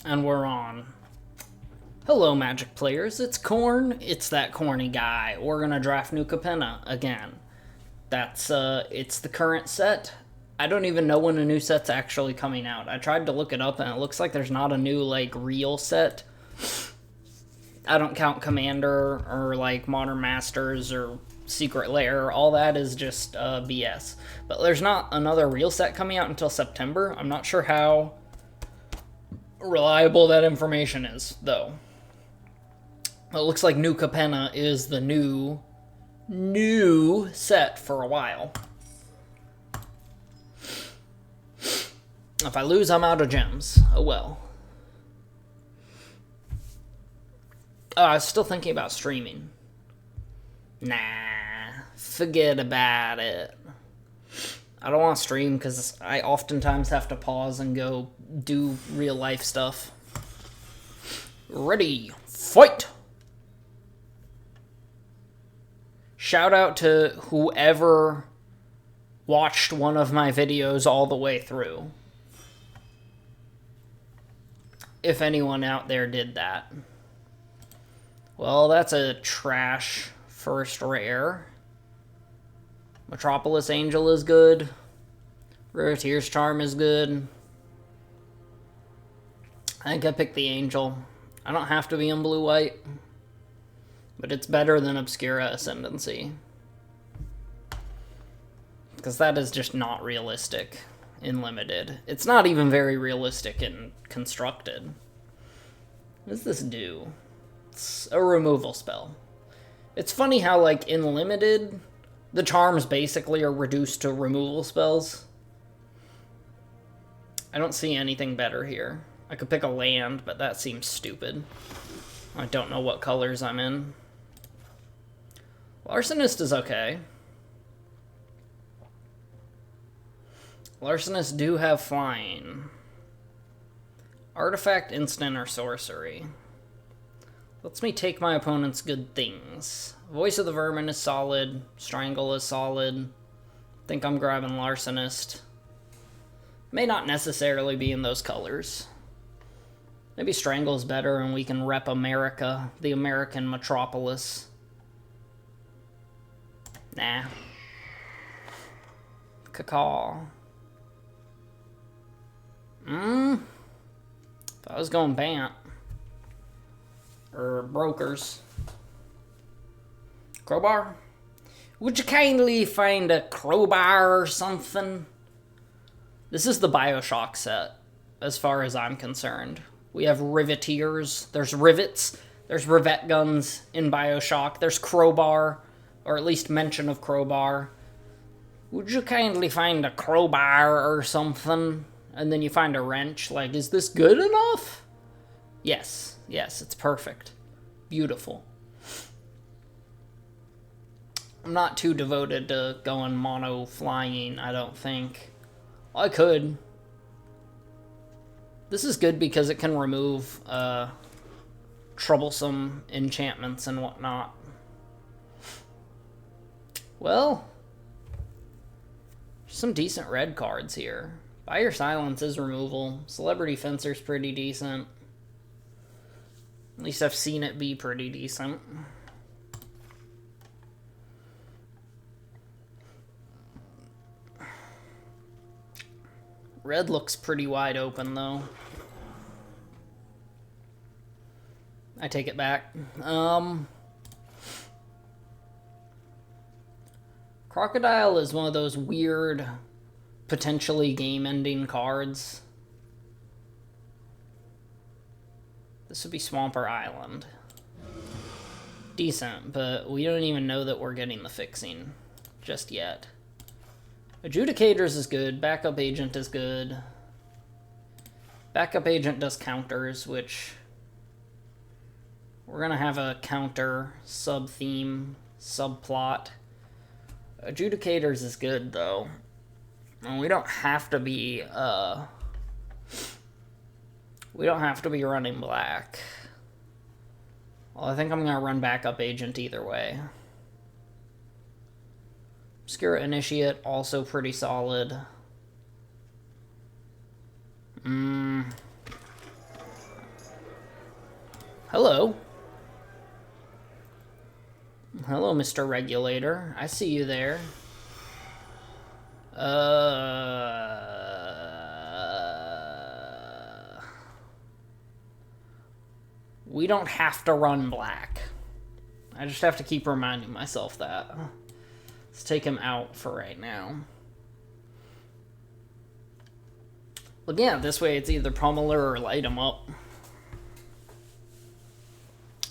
And we're on. Hello, Magic players. It's Corn. It's that corny guy. We're gonna draft New Capenna again. It's the current set. I don't even know when a new set's actually coming out. I tried to look it up, and it looks like there's not a new, real set. I don't count Commander or, Modern Masters or Secret Lair. All that is just BS. But there's not another real set coming out until September. I'm not sure how reliable that information is, though. It looks like New Capenna is the new set for a while. If I lose, I'm out of gems. Oh well. I was still thinking about streaming. Nah, forget about it. I don't want to stream because I oftentimes have to pause and go do real life stuff. Ready, fight! Shout out to whoever watched one of my videos all the way through. If anyone out there did that. Well, that's a trash first rare. Metropolis Angel is good. Rariteer's Charm is good. I think I picked the Angel. I don't have to be in blue-white. But it's better than Obscura Ascendancy. Because that is just not realistic in Limited. It's not even very realistic in Constructed. What does this do? It's a removal spell. It's funny how, in Limited, the charms basically are reduced to removal spells. I don't see anything better here. I could pick a land, but that seems stupid. I don't know what colors I'm in. Larcenist is okay. Larcenists do have flying. Artifact, instant, or sorcery. Lets me take my opponent's good things. Voice of the Vermin is solid. Strangle is solid. Think I'm grabbing Larcenist. May not necessarily be in those colors. Maybe Strangle's better and we can rep America, the American metropolis. Nah. Cacaw. If I was going Bant. Or Brokers. Crowbar? Would you kindly find a crowbar or something? This is the Bioshock set, as far as I'm concerned. We have Riveteers. There's Rivets. There's Rivet Guns in Bioshock. There's Crowbar. Or at least mention of Crowbar. Would you kindly find a crowbar or something? And then you find a wrench. Is this good enough? Yes. Yes, it's perfect. Beautiful. I'm not too devoted to going mono flying, I don't think. I could. This is good because it can remove troublesome enchantments and whatnot. Well, some decent red cards here. Fire Silence is removal. Celebrity Fencer's pretty decent. At least I've seen it be pretty decent. Red looks pretty wide open, though. I take it back. Crocodile is one of those weird, potentially game-ending cards. This would be Swamper Island. Decent, but we don't even know that we're getting the fixing just yet. Adjudicators is good. Backup Agent is good. Backup Agent does counters, which we're going to have a counter sub-theme, subplot. Adjudicators is good, though. And we don't have to be, running black. Well, I think I'm going to run Backup Agent either way. Obscura Initiate, also pretty solid. Hello. Hello, Mr. Regulator. I see you there. We don't have to run black. I just have to keep reminding myself that. Let's take him out for right now. Looking at it this way, it's either pummeler or light him up.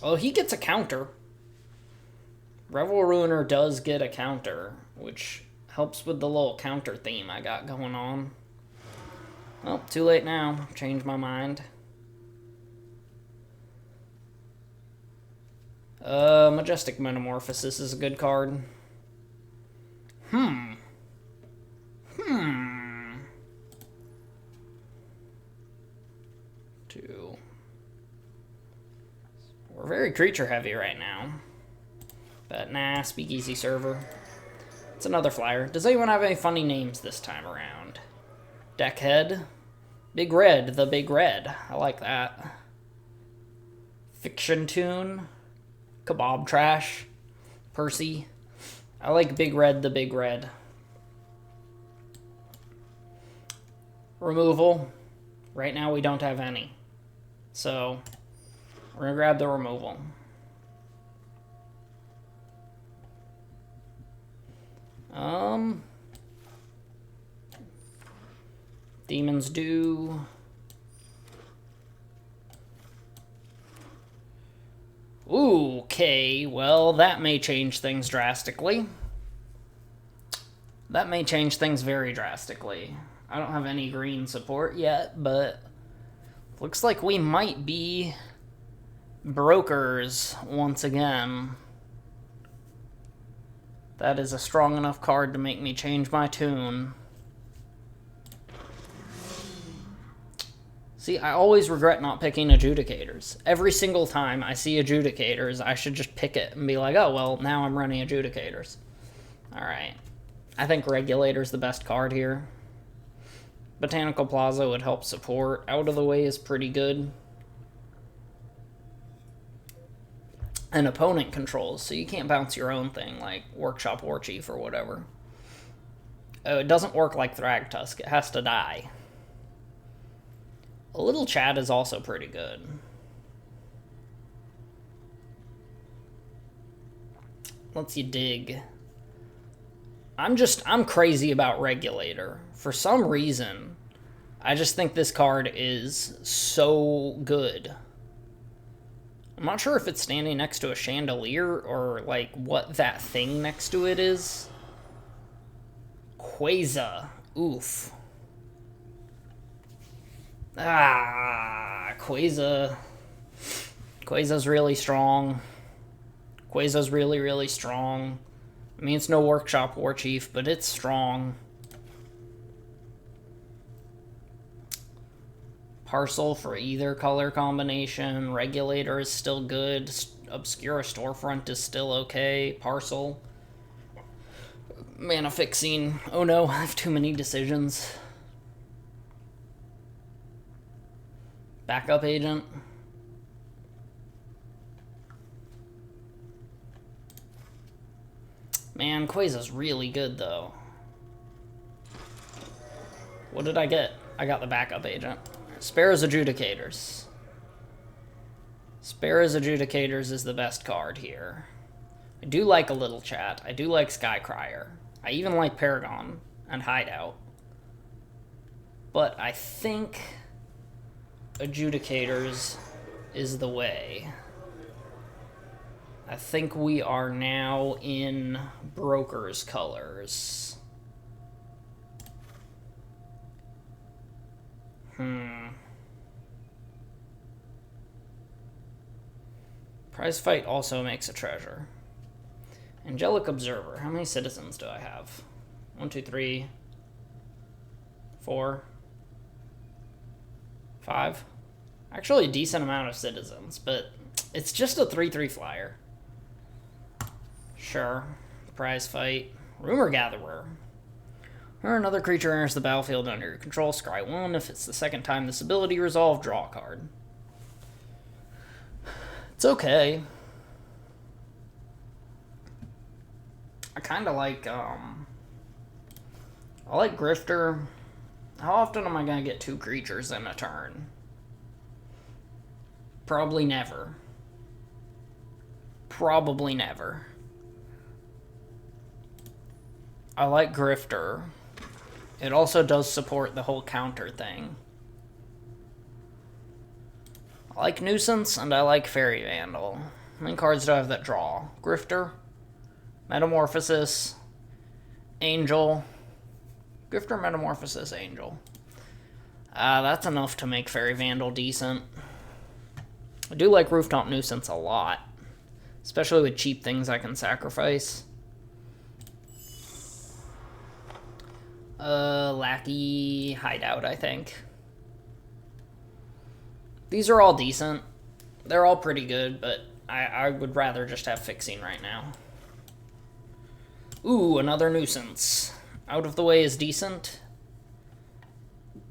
Oh, he gets a counter. Revel Ruiner does get a counter, which helps with the little counter theme I got going on. Well, too late now. Changed my mind. Majestic Metamorphosis is a good card. Two. We're very creature heavy right now. But nah, Speakeasy Server. It's another flyer. Does anyone have any funny names this time around? Deckhead. Big Red, the Big Red. I like that. Fiction Tune. Kebab Trash. Percy. I like Big Red, the Big Red. Removal. Right now we don't have any. So, we're going to grab the removal. Demons do. Ooh, okay, well, that may change things drastically. That may change things very drastically. I don't have any green support yet, but looks like we might be brokers once again. That is a strong enough card to make me change my tune. See, I always regret not picking Adjudicators. Every single time I see Adjudicators, I should just pick it and be like, oh, well, now I'm running Adjudicators. Alright. I think Regulator's the best card here. Botanical Plaza would help support. Out of the Way is pretty good. And opponent controls, so you can't bounce your own thing, like Workshop War Chief or whatever. Oh, it doesn't work like Thragtusk. It has to die. A Little Chat is also pretty good. Lets you dig. I'm crazy about Regulator. For some reason, I just think this card is so good. I'm not sure if it's standing next to a chandelier or, like, what that thing next to it is. Quasar. Oof. Ah, Quasar. Quasar's really strong. Quasar's really, really strong. I mean, it's no Workshop War Chief, but it's strong. Parcel for either color combination. Regulator is still good. Obscura Storefront is still okay. Parcel. Mana Fixing. Oh no, I have too many decisions. Backup Agent. Man, Quasar's really good, though. What did I get? I got the Backup Agent. Sparrow's Adjudicators. Sparrow's Adjudicators is the best card here. I do like A Little Chat. I do like Skycrier. I even like Paragon and Hideout. But I think Adjudicators is the way. I think we are now in Broker's colors. Prize Fight also makes a treasure. Angelic Observer. How many citizens do I have? 1, 2, 3, 4, 5. Actually, a decent amount of citizens, but it's just a 3/3 flyer. Sure. Prize Fight. Rumor Gatherer. Or another creature enters the battlefield under your control. Scry 1. If it's the second time this ability resolved, draw a card. It's okay. I kind of like, I like Grifter. How often am I going to get 2 creatures in a turn? Probably never. Probably never. I like Grifter. It also does support the whole counter thing. I like Nuisance, and I like Fairy Vandal. How many cards do I have that draw? Grifter, Metamorphosis, Angel. Grifter, Metamorphosis, Angel. That's enough to make Fairy Vandal decent. I do like Rooftop Nuisance a lot. Especially with cheap things I can sacrifice. Lackey Hideout, I think. These are all decent. They're all pretty good, but I would rather just have Fixing right now. Ooh, another Nuisance. Out of the Way is decent.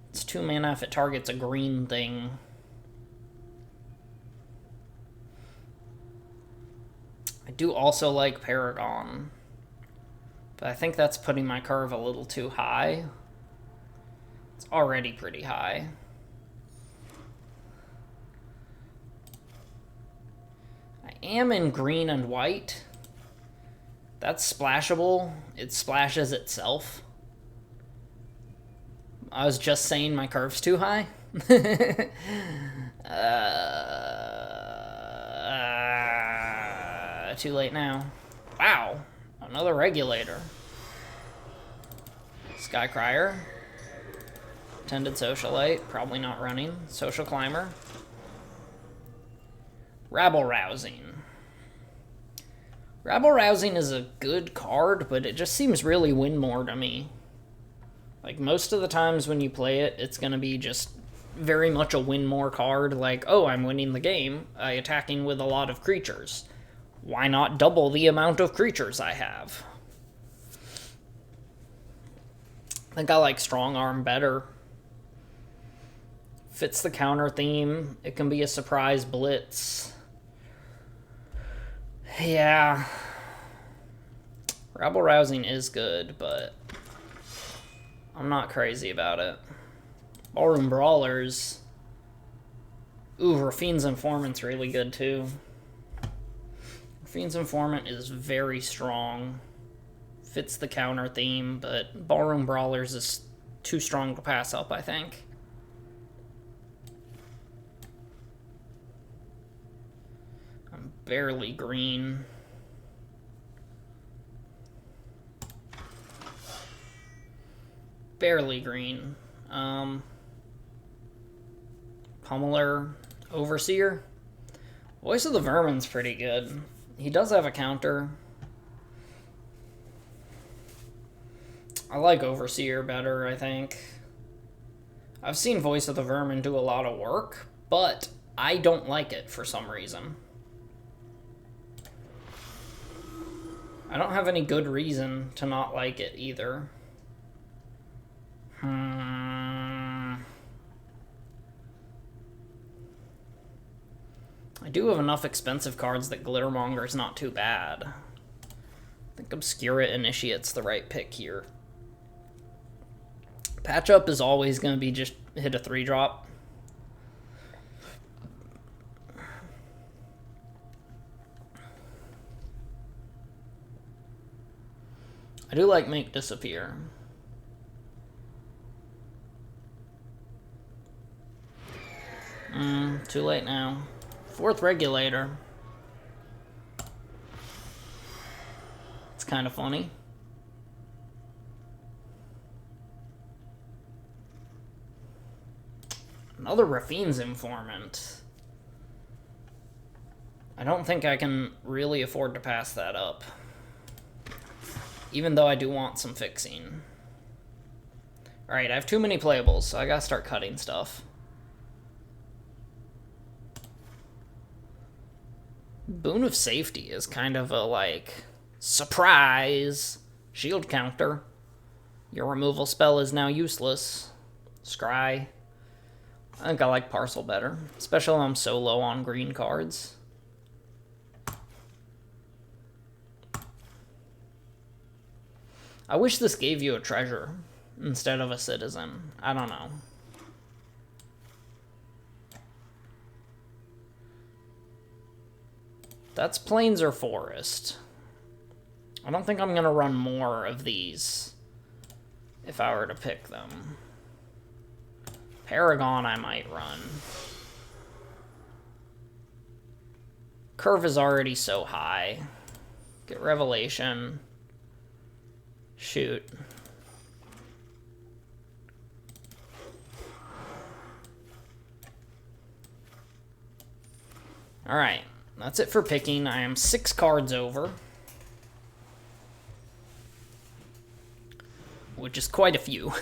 It's 2 mana if it targets a green thing. I do also like Paragon. But I think that's putting my curve a little too high. It's already pretty high. I am in green and white. That's splashable. It splashes itself. I was just saying my curve's too high. Too late now. Wow. Another Regulator. Skycrier. Tended Socialite. Probably not running. Social Climber. Rabble-Rousing. Rabble-Rousing is a good card, but it just seems really win more to me. Like, most of the times when you play it, it's going to be just very much a win more card. Like, oh, I'm winning the game by attacking with a lot of creatures. Why not double the amount of creatures I have? I think I like Strong Arm better. Fits the counter theme. It can be a surprise blitz. Yeah. Rabble-Rousing is good, but I'm not crazy about it. Ballroom Brawlers. Ooh, Rafine's Informant's really good, too. Rafine's Informant is very strong. Fits the counter theme, but Ballroom Brawlers is too strong to pass up, I think. I'm barely green. Barely green. Pummeler, Overseer. Voice of the Vermin's pretty good. He does have a counter. I like Overseer better, I think. I've seen Voice of the Vermin do a lot of work, but I don't like it for some reason. I don't have any good reason to not like it either. I do have enough expensive cards that Glittermonger's not too bad. I think Obscura Initiate's the right pick here. Patch Up is always going to be just hit a 3-drop. I do like Make Disappear. Too late now. 4th Regulator. It's kind of funny. Another Rafine's Informant. I don't think I can really afford to pass that up. Even though I do want some fixing. Alright, I have too many playables, so I gotta start cutting stuff. Boon of Safety is kind of a, like, surprise shield counter. Your removal spell is now useless. Scry. I think I like Parcel better, especially when I'm so low on green cards. I wish this gave you a treasure instead of a citizen. I don't know. That's plains or forest. I don't think I'm going to run more of these if I were to pick them. Paragon I might run. Curve is already so high. Get Revelation. Shoot. Alright, that's it for picking. I am 6 cards over. Which is quite a few.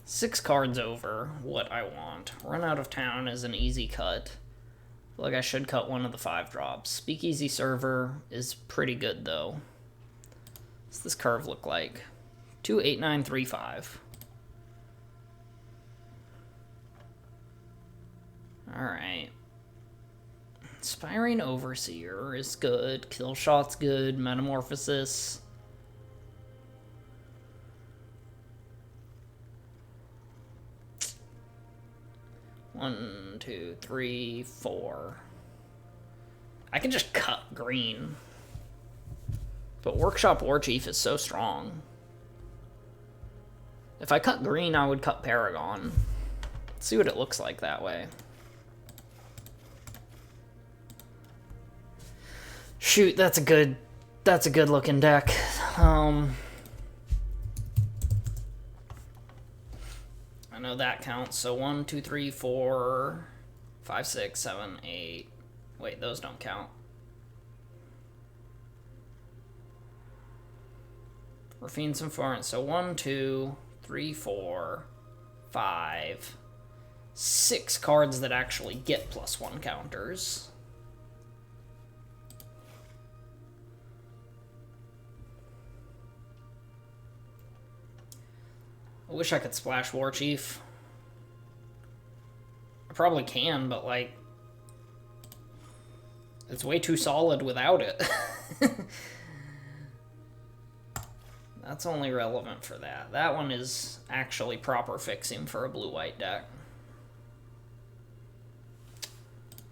6 cards over what I want. Run out of town is an easy cut. I feel like I should cut one of the 5 drops. Speakeasy Server is pretty good though. What's this curve look like? 28935. Alright. Inspiring Overseer is good. Killshot's good. Metamorphosis. One, two, three, 4. I can just cut green. But Workshop Warchief is so strong. If I cut green, I would cut Paragon. Let's see what it looks like that way. Shoot, that's a good looking deck. I know that counts. So 1, 2, 3, 4, 5, 6, 7, 8. Wait, those don't count. Raffine's and Florence. So 1, 2, 3, 4, 5, 6 cards that actually get +1 counters. I wish I could splash Warchief. I probably can, but like, it's way too solid without it. That's only relevant for that. That one is actually proper fixing for a blue-white deck.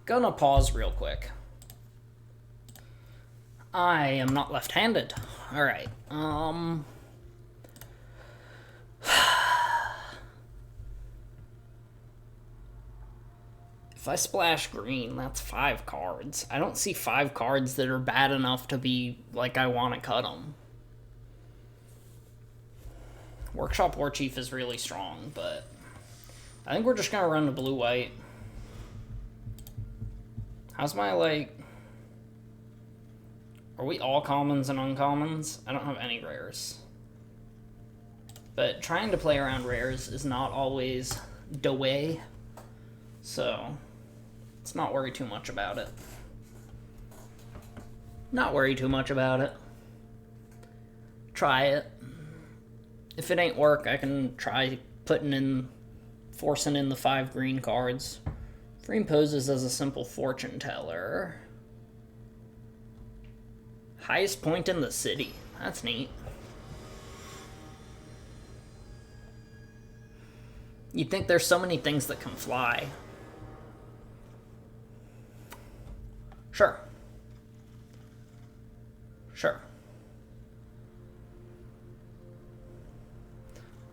Gonna pause real quick. I am not left-handed. Alright, if I splash green, that's 5 cards. I don't see 5 cards that are bad enough to be like I want to cut them. Workshop Warchief is really strong, but I think we're just going to run the blue-white. How's my, like... Are we all commons and uncommons? I don't have any rares. But trying to play around rares is not always the way. So, let's not worry too much about it. Not worry too much about it. Try it. If it ain't work, I can try forcing in the 5 green cards. Green poses as a simple fortune teller. Highest point in the city. That's neat. You'd think there's so many things that can fly. Sure. Sure.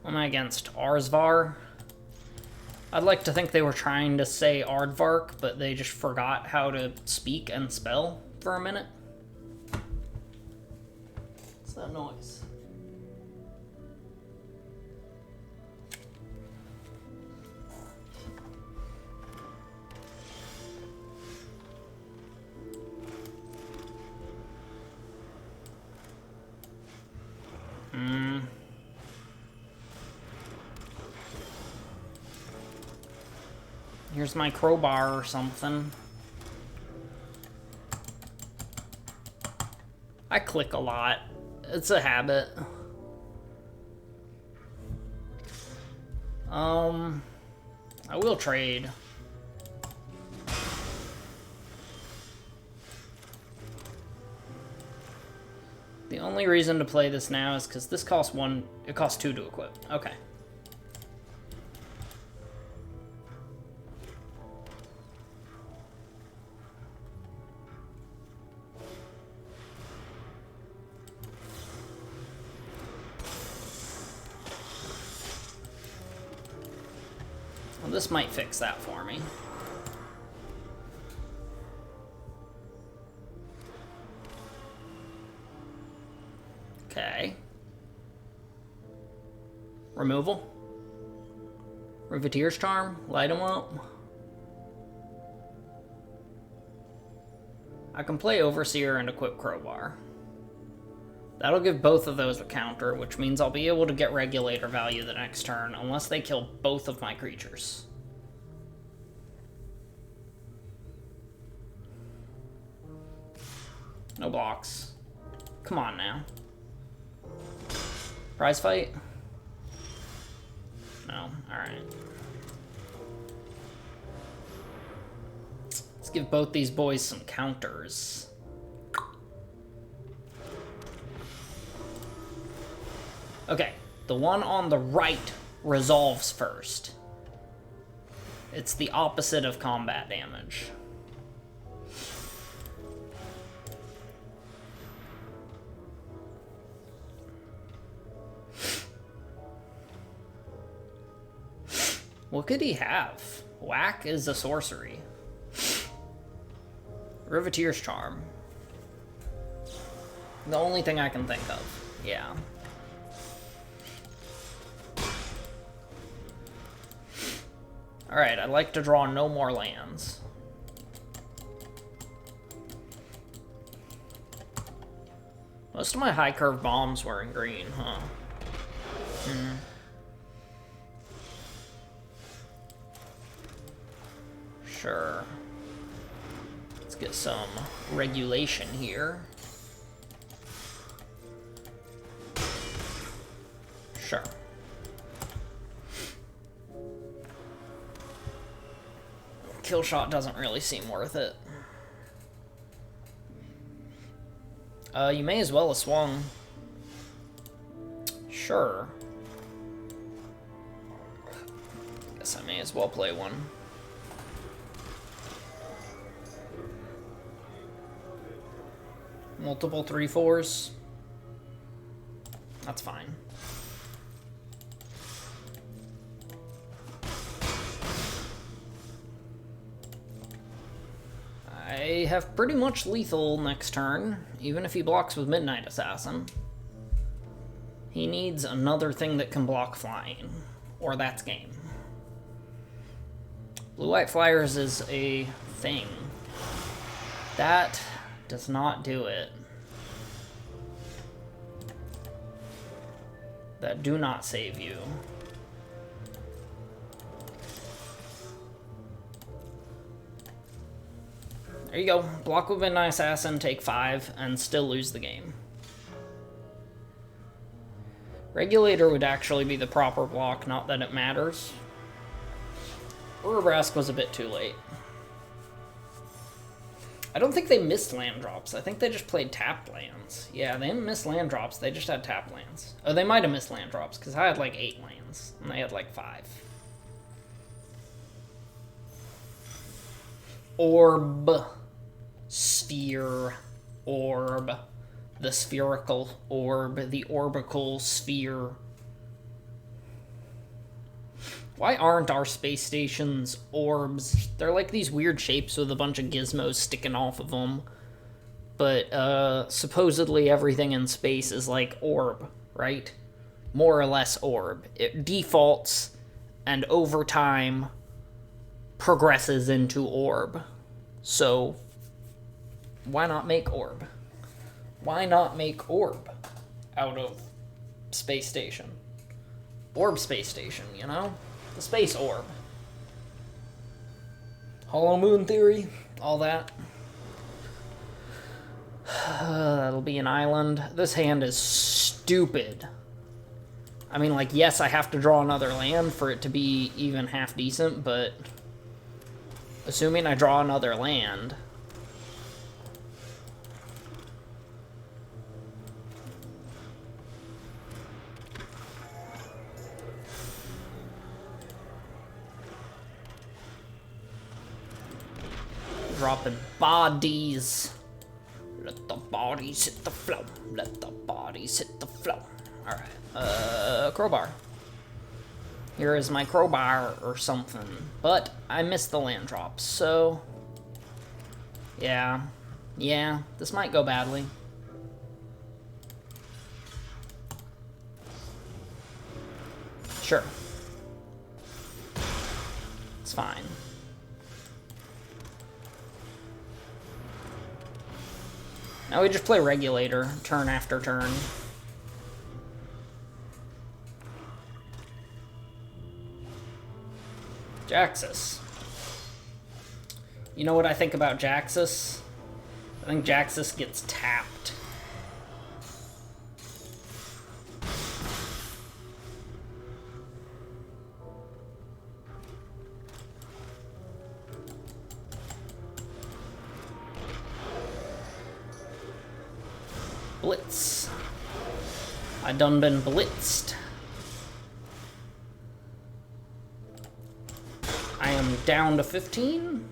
Am I against Arzvar? I'd like to think they were trying to say Aardvark, but they just forgot how to speak and spell for a minute. What's that noise? Here's my crowbar or something. I click a lot. It's a habit. I will trade. only reason to play this now is because this costs 1, it costs 2 to equip. Okay. Well, this might fix that for me. Okay. Removal. Riveteer's Charm. Light him up. I can play Overseer and equip Crowbar. That'll give both of those a counter, which means I'll be able to get Regulator value the next turn, unless they kill both of my creatures. No blocks. Come on now. Prize fight? No, alright. Let's give both these boys some counters. Okay, the one on the right resolves first. It's the opposite of combat damage. What could he have? Whack is a sorcery. Riveteer's Charm. The only thing I can think of. Yeah. Alright, I'd like to draw no more lands. Most of my high curve bombs were in green, huh? Sure. Let's get some regulation here. Sure. Kill shot doesn't really seem worth it. You may as well have swung. Sure. Guess I may as well play one. Multiple 3/4s. That's fine. I have pretty much lethal next turn, even if he blocks with Midnight Assassin. He needs another thing that can block flying, or that's game. Blue-white flyers is a thing. That does not do it. That do not save you. There you go. Block with Midnight Assassin, take 5, and still lose the game. Regulator would actually be the proper block, not that it matters. Urabrask was a bit too late. I don't think they missed land drops. I think they just played tapped lands. Yeah, they didn't miss land drops. They just had tapped lands. Oh, they might have missed land drops, because I had like 8 lands, and they had like 5. Orb. Sphere. Orb. The spherical orb. The orbical sphere. Why aren't our space stations orbs? They're like these weird shapes with a bunch of gizmos sticking off of them. But supposedly everything in space is like orb, right? More or less orb. It defaults and over time progresses into orb. So why not make orb? Why not make orb out of space station? Orb space station, you know? The space orb. Hollow moon theory, all that. That'll be an island. This hand is stupid. I mean, like, yes, I have to draw another land for it to be even half decent, but assuming I draw another land, dropping bodies. Let the bodies hit the floor. Let the bodies hit the floor. Alright, crowbar. Here is my crowbar or something. But I missed the land drops, so... Yeah, this might go badly. Sure. It's fine. Now we just play Regulator, turn after turn. Jaxus. You know what I think about Jaxus? I think Jaxus gets tapped. Blitz. I done been blitzed. I am down to 15.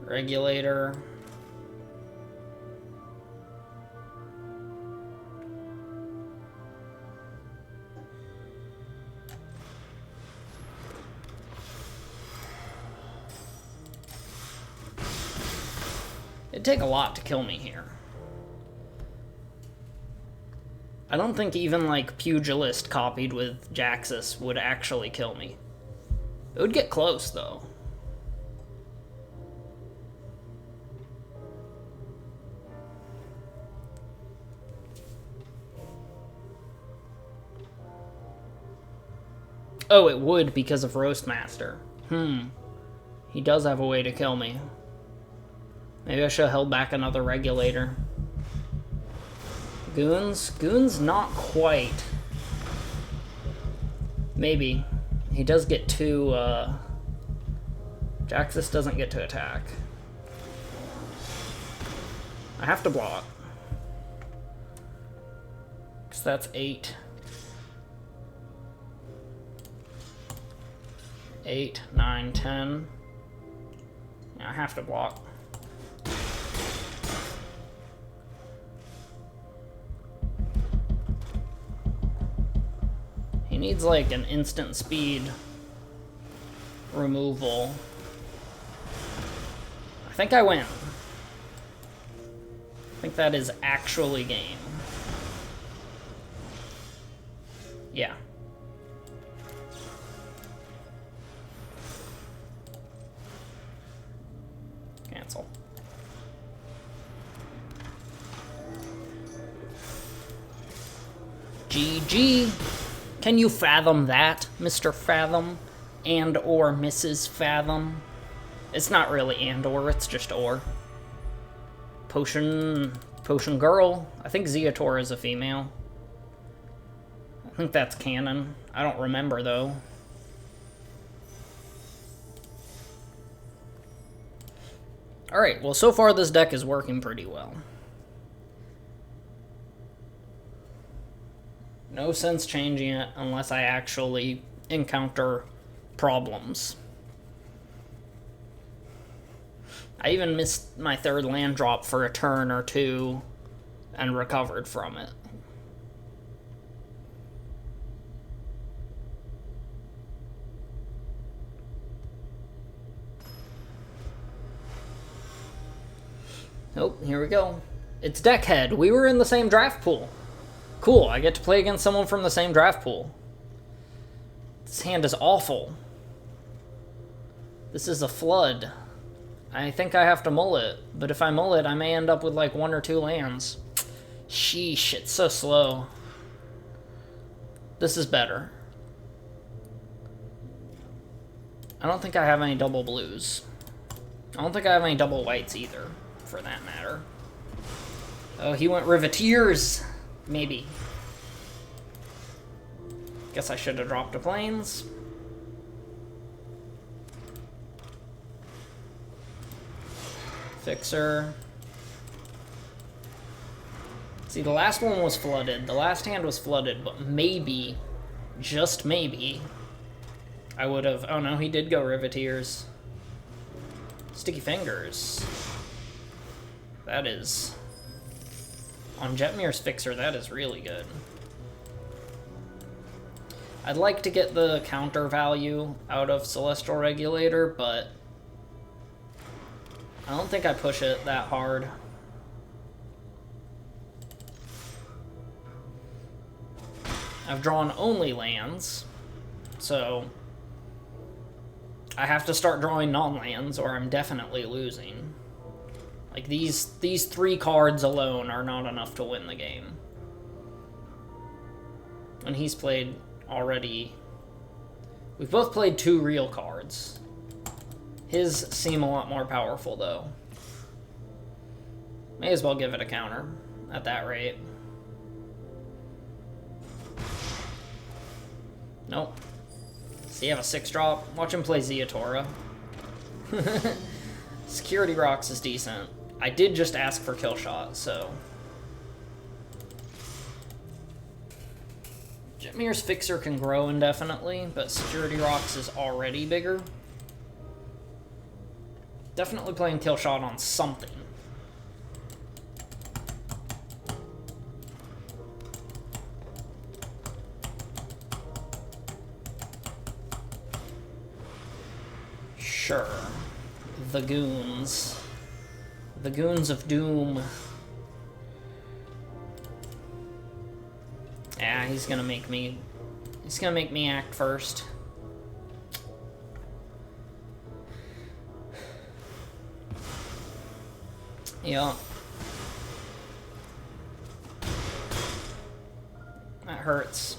Regulator. It'd take a lot to kill me here. I don't think even, like, Pugilist copied with Jaxus would actually kill me. It would get close, though. Oh, it would because of Roastmaster. He does have a way to kill me. Maybe I should have held back another Regulator. Goons? Goons not quite. Maybe. He does get to, Jaxus doesn't get to attack. I have to block. Because that's 8. 8, 9, 10. Yeah, I have to block. He needs like an instant speed removal. I think I win. I think that is actually game. Yeah. Cancel. GG. Can you fathom that, Mr. Fathom? And or Mrs. Fathom? It's not really and or, it's just or. Potion girl. I think Zeator is a female. I think that's canon. I don't remember though. Alright, well so far this deck is working pretty well. No sense changing it unless I actually encounter problems. I even missed my third land drop for a turn or two and recovered from it. Oh, here we go. It's Deckhead. We were in the same draft pool. Cool, I get to play against someone from the same draft pool. This hand is awful. This is a flood. I think I have to mull it, but if I mull it, I may end up with like 1 or 2 lands. Sheesh, it's so slow. This is better. I don't think I have any double blues. I don't think I have any double whites either, for that matter. Oh, he went Riveteers. Maybe. Guess I should have dropped the planes. Fixer. See, the last one was flooded. The last hand was flooded, but maybe just maybe, I would have... Oh no, he did go Riveteers. Sticky Fingers. That is... On Jetmir's Fixer, that is really good. I'd like to get the counter value out of Celestial Regulator, but I don't think I push it that hard. I've drawn only lands, so I have to start drawing non-lands or I'm definitely losing. Like, these 3 cards alone are not enough to win the game. And he's played already... We've both played 2 real cards. His seem a lot more powerful, though. May as well give it a counter at that rate. Nope. Does he have a 6-drop? Watch him play Zeatora. Security Rocks is decent. I did just ask for Kill Shot, so... Jetmir's Fixer can grow indefinitely, but Security Rocks is already bigger. Definitely playing Kill Shot on something. Sure. The Goons. The Goons of Doom. Yeah, he's gonna make me act first. Yeah. That hurts.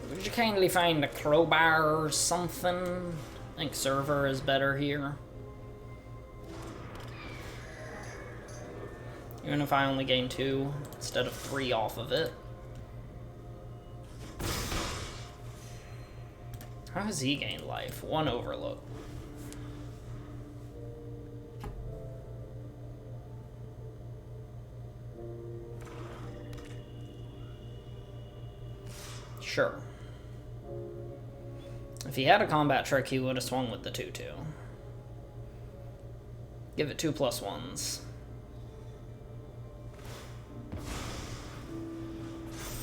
Would you kindly find a crowbar or something? I think server is better here. Even if I only gain 2 instead of 3 off of it. How has he gained life? 1 overlook. Sure. If he had a combat trick, he would have swung with the 2/2. Give it 2+1s.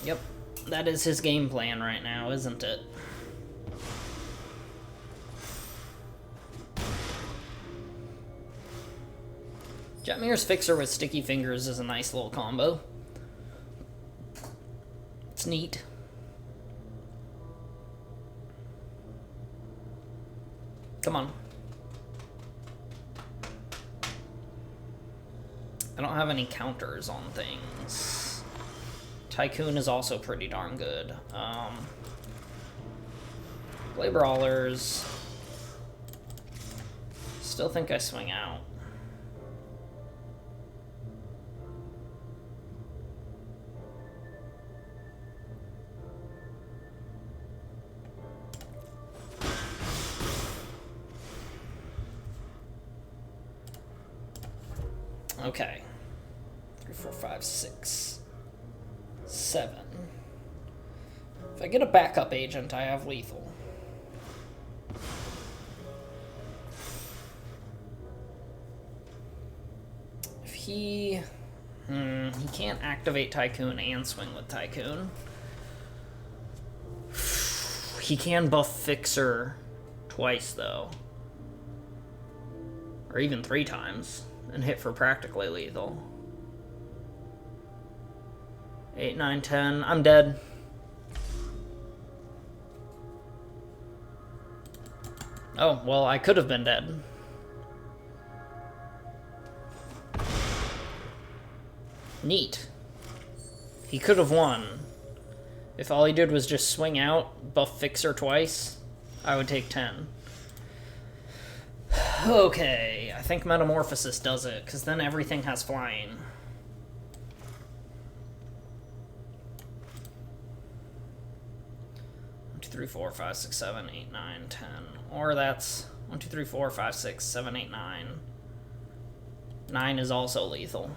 Yep, that is his game plan right now, isn't it? Jetmir's Fixer with Sticky Fingers is a nice little combo. It's neat. Come on. I don't have any counters on things. Tycoon is also pretty darn good. Play Brawlers. Still think I swing out. Okay. 3, 4, 5, 6, 7. If I get a backup agent, I have lethal. If he... he can't activate Tycoon and swing with Tycoon. He can buff Fixer twice, though. Or even 3 times. And hit for practically lethal. 8, 9, 10. I'm dead. Oh, well, I could have been dead. Neat. He could have won. If all he did was just swing out, buff Fixer twice, I would take 10. Okay, I think Metamorphosis does it, because then everything has flying. 2, 3, 4, 5, 6, 7, 8, 9, 10. Or that's 1, 2, 3, 4, 5, 6, 7, 8, 9. 9 is also lethal.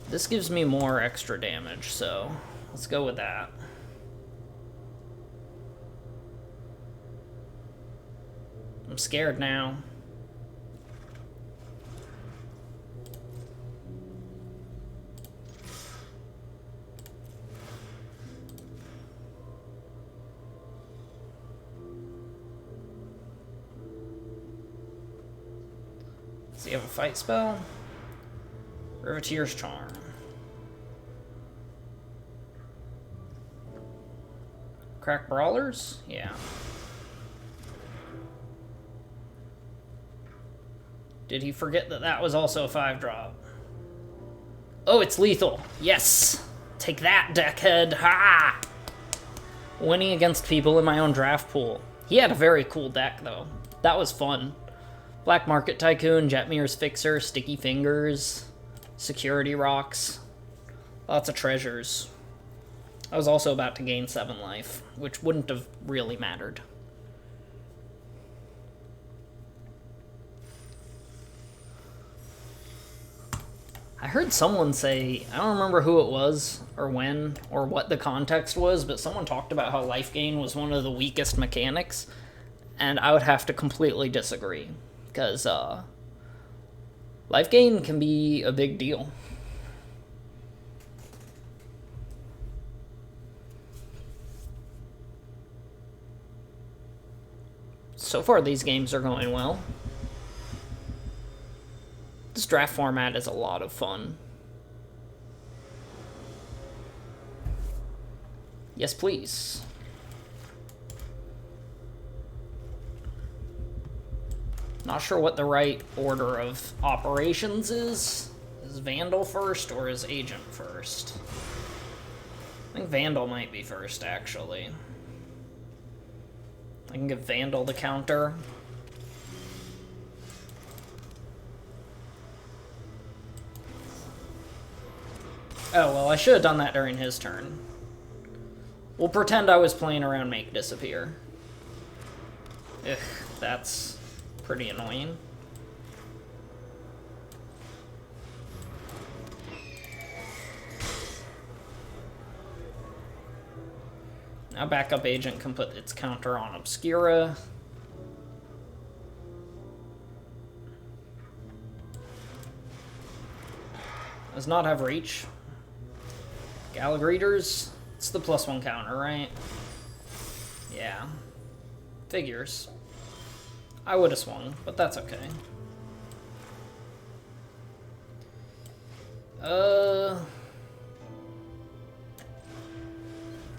This gives me more extra damage, so let's go with that. I'm scared now. Does he have a fight spell? Riveteer's Charm. Crack Brawlers? Yeah. Did he forget that that was also a 5-drop? Oh, it's lethal. Yes! Take that, deckhead. Ha! Winning against people in my own draft pool. He had a very cool deck, though. That was fun. Black Market Tycoon, Jetmir's Fixer, Sticky Fingers, Security Rocks. Lots of treasures. I was also about to gain 7 life, which wouldn't have really mattered. I heard someone say, I don't remember who it was, or when, or what the context was, but someone talked about how life gain was one of the weakest mechanics, and I would have to completely disagree, because life gain can be a big deal. So far, these games are going well. This draft format is a lot of fun. Yes, please. Not sure what the right order of operations is. Is Vandal first or is Agent first? I think Vandal might be first, actually. I can give Vandal the counter. Oh, well, I should have done that during his turn. We'll pretend I was playing around Make Disappear. Ugh, that's pretty annoying. Now backup agent can put its counter on Obscura. Does not have reach. Gallagreeters, it's the +1 counter, right? Yeah. Figures. I would have swung, but that's okay.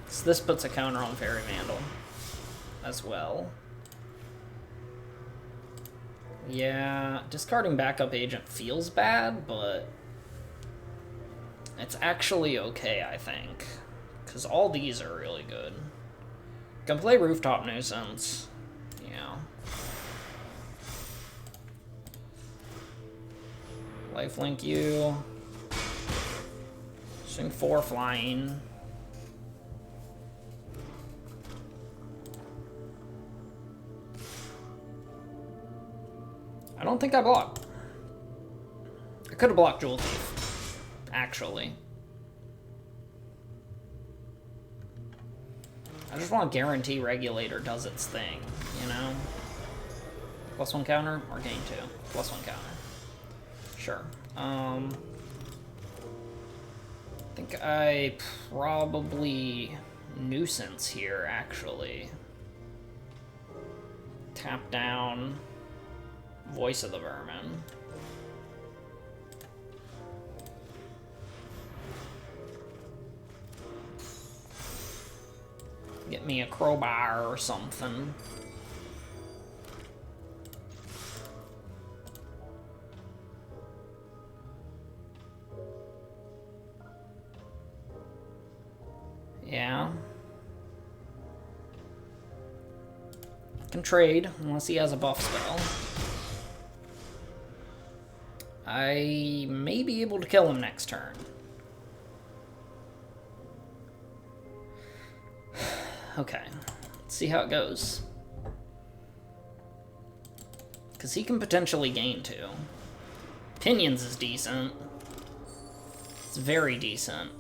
So this puts a counter on Fairy Vandal as well. Yeah, discarding backup agent feels bad, but it's actually okay, I think. Because all these are really good. Can play Rooftop Nuisance. Yeah. Lifelink you. Swing 4 flying. I don't think I blocked. I could have blocked Jewel Thief, actually. I just want to guarantee Regulator does its thing, you know? +1 counter or gain 2? +1 counter. Sure. I think I probably Nuisance here, actually. Tap down Voice of the Vermin. Get me a crowbar or something. Yeah. Can trade, unless he has a buff spell. I may be able to kill him next turn. Okay, let's see how it goes. Because he can potentially gain 2. Pinions is decent. It's very decent.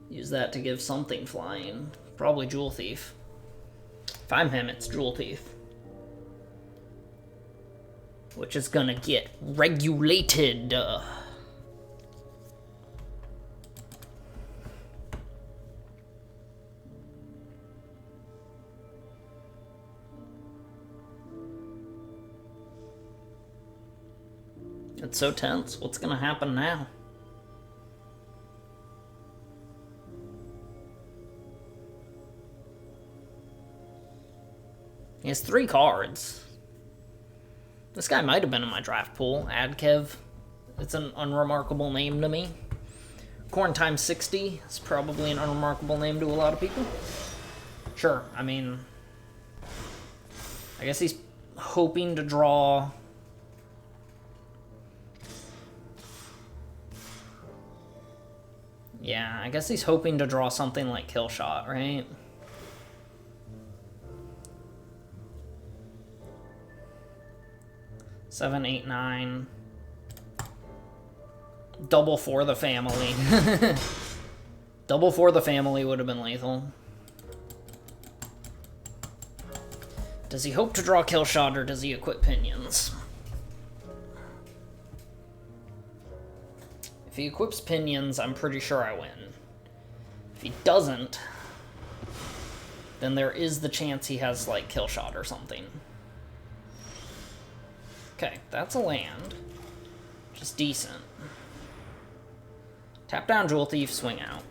Use that to give something flying. Probably Jewel Thief. If I'm him, it's Jewel Thief. Which is gonna get regulated. It's so tense. What's gonna happen now? He has 3 cards. This guy might have been in my draft pool. Adkev. It's an unremarkable name to me. Corn times 60 is probably an unremarkable name to a lot of people. Sure, I mean... I guess he's hoping to draw... Yeah, I guess he's hoping to draw something like Killshot, right? Seven, 8, 9. Double for the family. Double for the family would have been lethal. Does he hope to draw Killshot or does he equip Pinions? If he equips Pinions, I'm pretty sure I win. If he doesn't, then there is the chance he has, like, Killshot or something. Okay, that's a land. Just decent. Tap down Jewel Thief, swing out.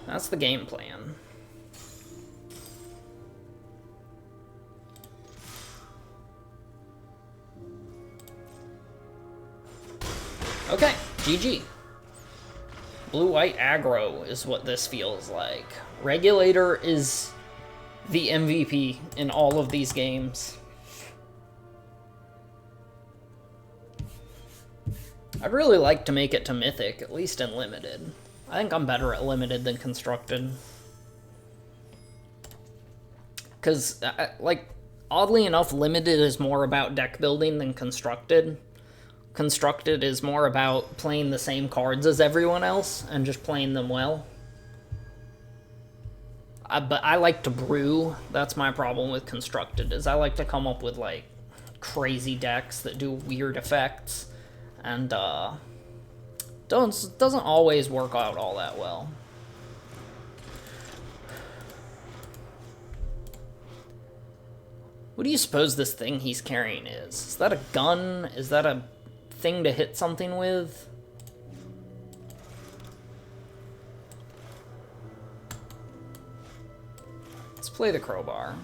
That's the game plan. Okay, GG. Blue-white aggro is what this feels like. Regulator is the MVP in all of these games. I'd really like to make it to Mythic, at least in Limited. I think I'm better at Limited than Constructed. Because, like, oddly enough, Limited is more about deck building than Constructed. Constructed is more about playing the same cards as everyone else and just playing them well. But I like to brew. That's my problem with Constructed, is I like to come up with, like, crazy decks that do weird effects. And, doesn't always work out all that well. What do you suppose this thing he's carrying is? Is that a gun? Is that a thing to hit something with? Let's play the crowbar.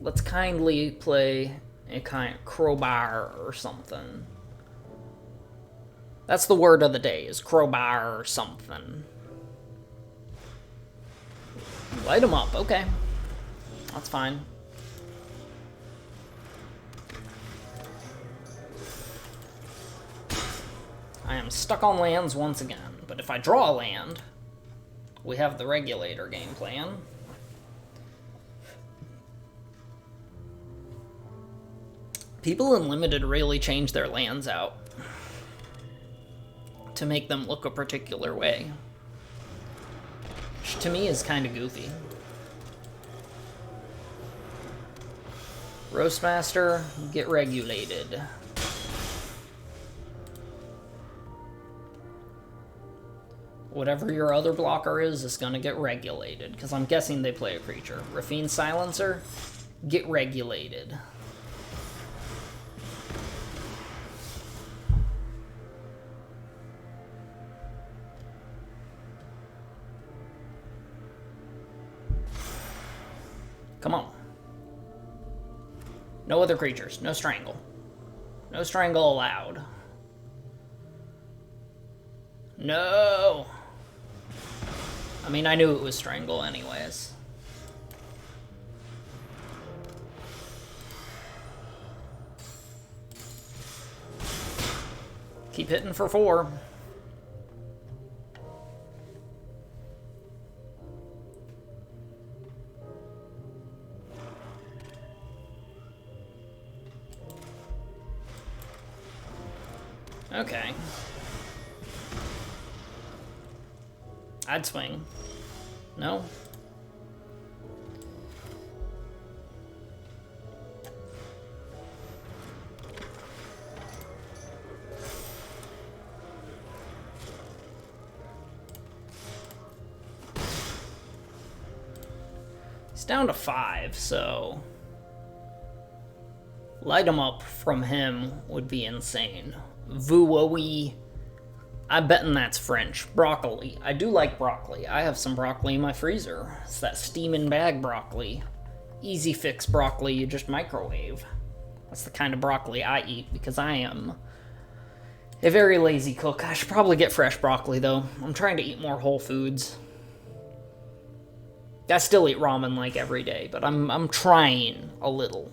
Let's kindly play a kind of crowbar or something. That's the word of the day, is crowbar or something. Light them up, okay. That's fine. I am stuck on lands once again, but if I draw a land, we have the Regulator game plan. People in Limited really change their lands out to make them look a particular way, which to me is kind of goofy. Roastmaster, get regulated. Whatever your other blocker is gonna get regulated, because I'm guessing they play a creature. Raffine Silencer, get regulated. Come on. No other creatures. No strangle. No strangle allowed. No! I mean, I knew it was strangle anyways. Keep hitting for 4. Okay. I'd swing. No? He's down to 5, so light him up from him would be insane. Vuoi. I'm betting that's French. Broccoli. I do like broccoli. I have some broccoli in my freezer. It's that steaming bag broccoli. Easy fix broccoli you just microwave. That's the kind of broccoli I eat because I am a very lazy cook. I should probably get fresh broccoli though. I'm trying to eat more whole foods. I still eat ramen like every day, but I'm trying a little.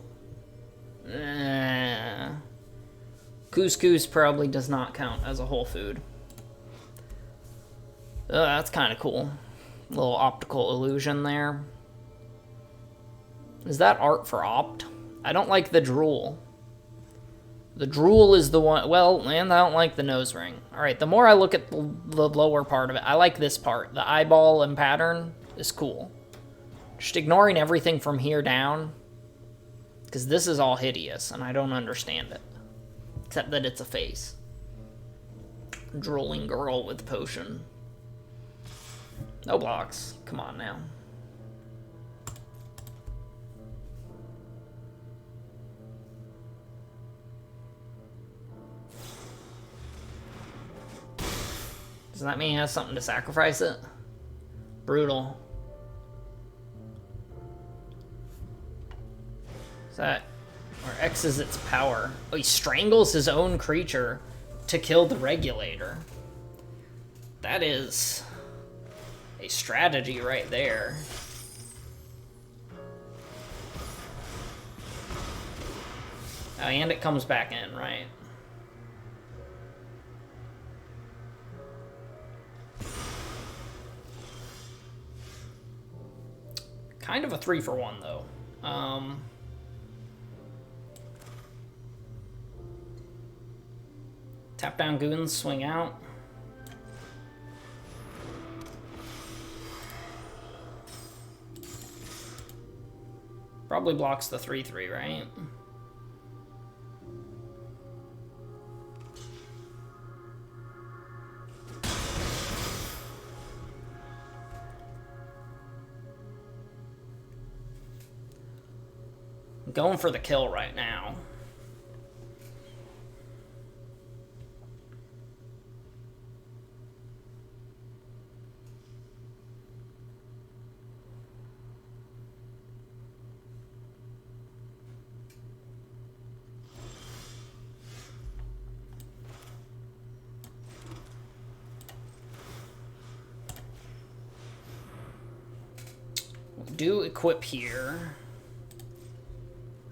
Couscous probably does not count as a whole food. That's kind of cool. Little optical illusion there. Is that art for opt? I don't like the drool. The drool is the one... Well, and I don't like the nose ring. Alright, the more I look at the lower part of it, I like this part. The eyeball and pattern is cool. Just ignoring everything from here down. Because this is all hideous, and I don't understand it. Except that it's a face. Drooling girl with potion. No blocks. Come on now. Does that mean he has something to sacrifice it? Brutal. Is that... Or X is its power. Oh, he strangles his own creature to kill the Regulator. That is a strategy right there. Oh, and it comes back in, right? Kind of a 3-for-1 though. Tap down goons, swing out. Probably blocks the 3/3, right? I'm going for the kill right now. Do equip here.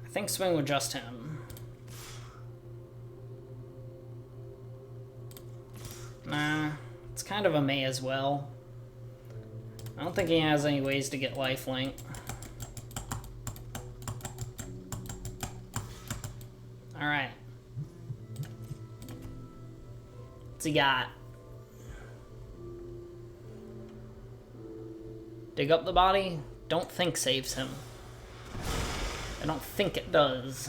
I think swing with just him. Nah, it's kind of a may as well. I don't think he has any ways to get lifelink. Alright. What's he got? Dig up the body? Don't think saves him. I don't think it does.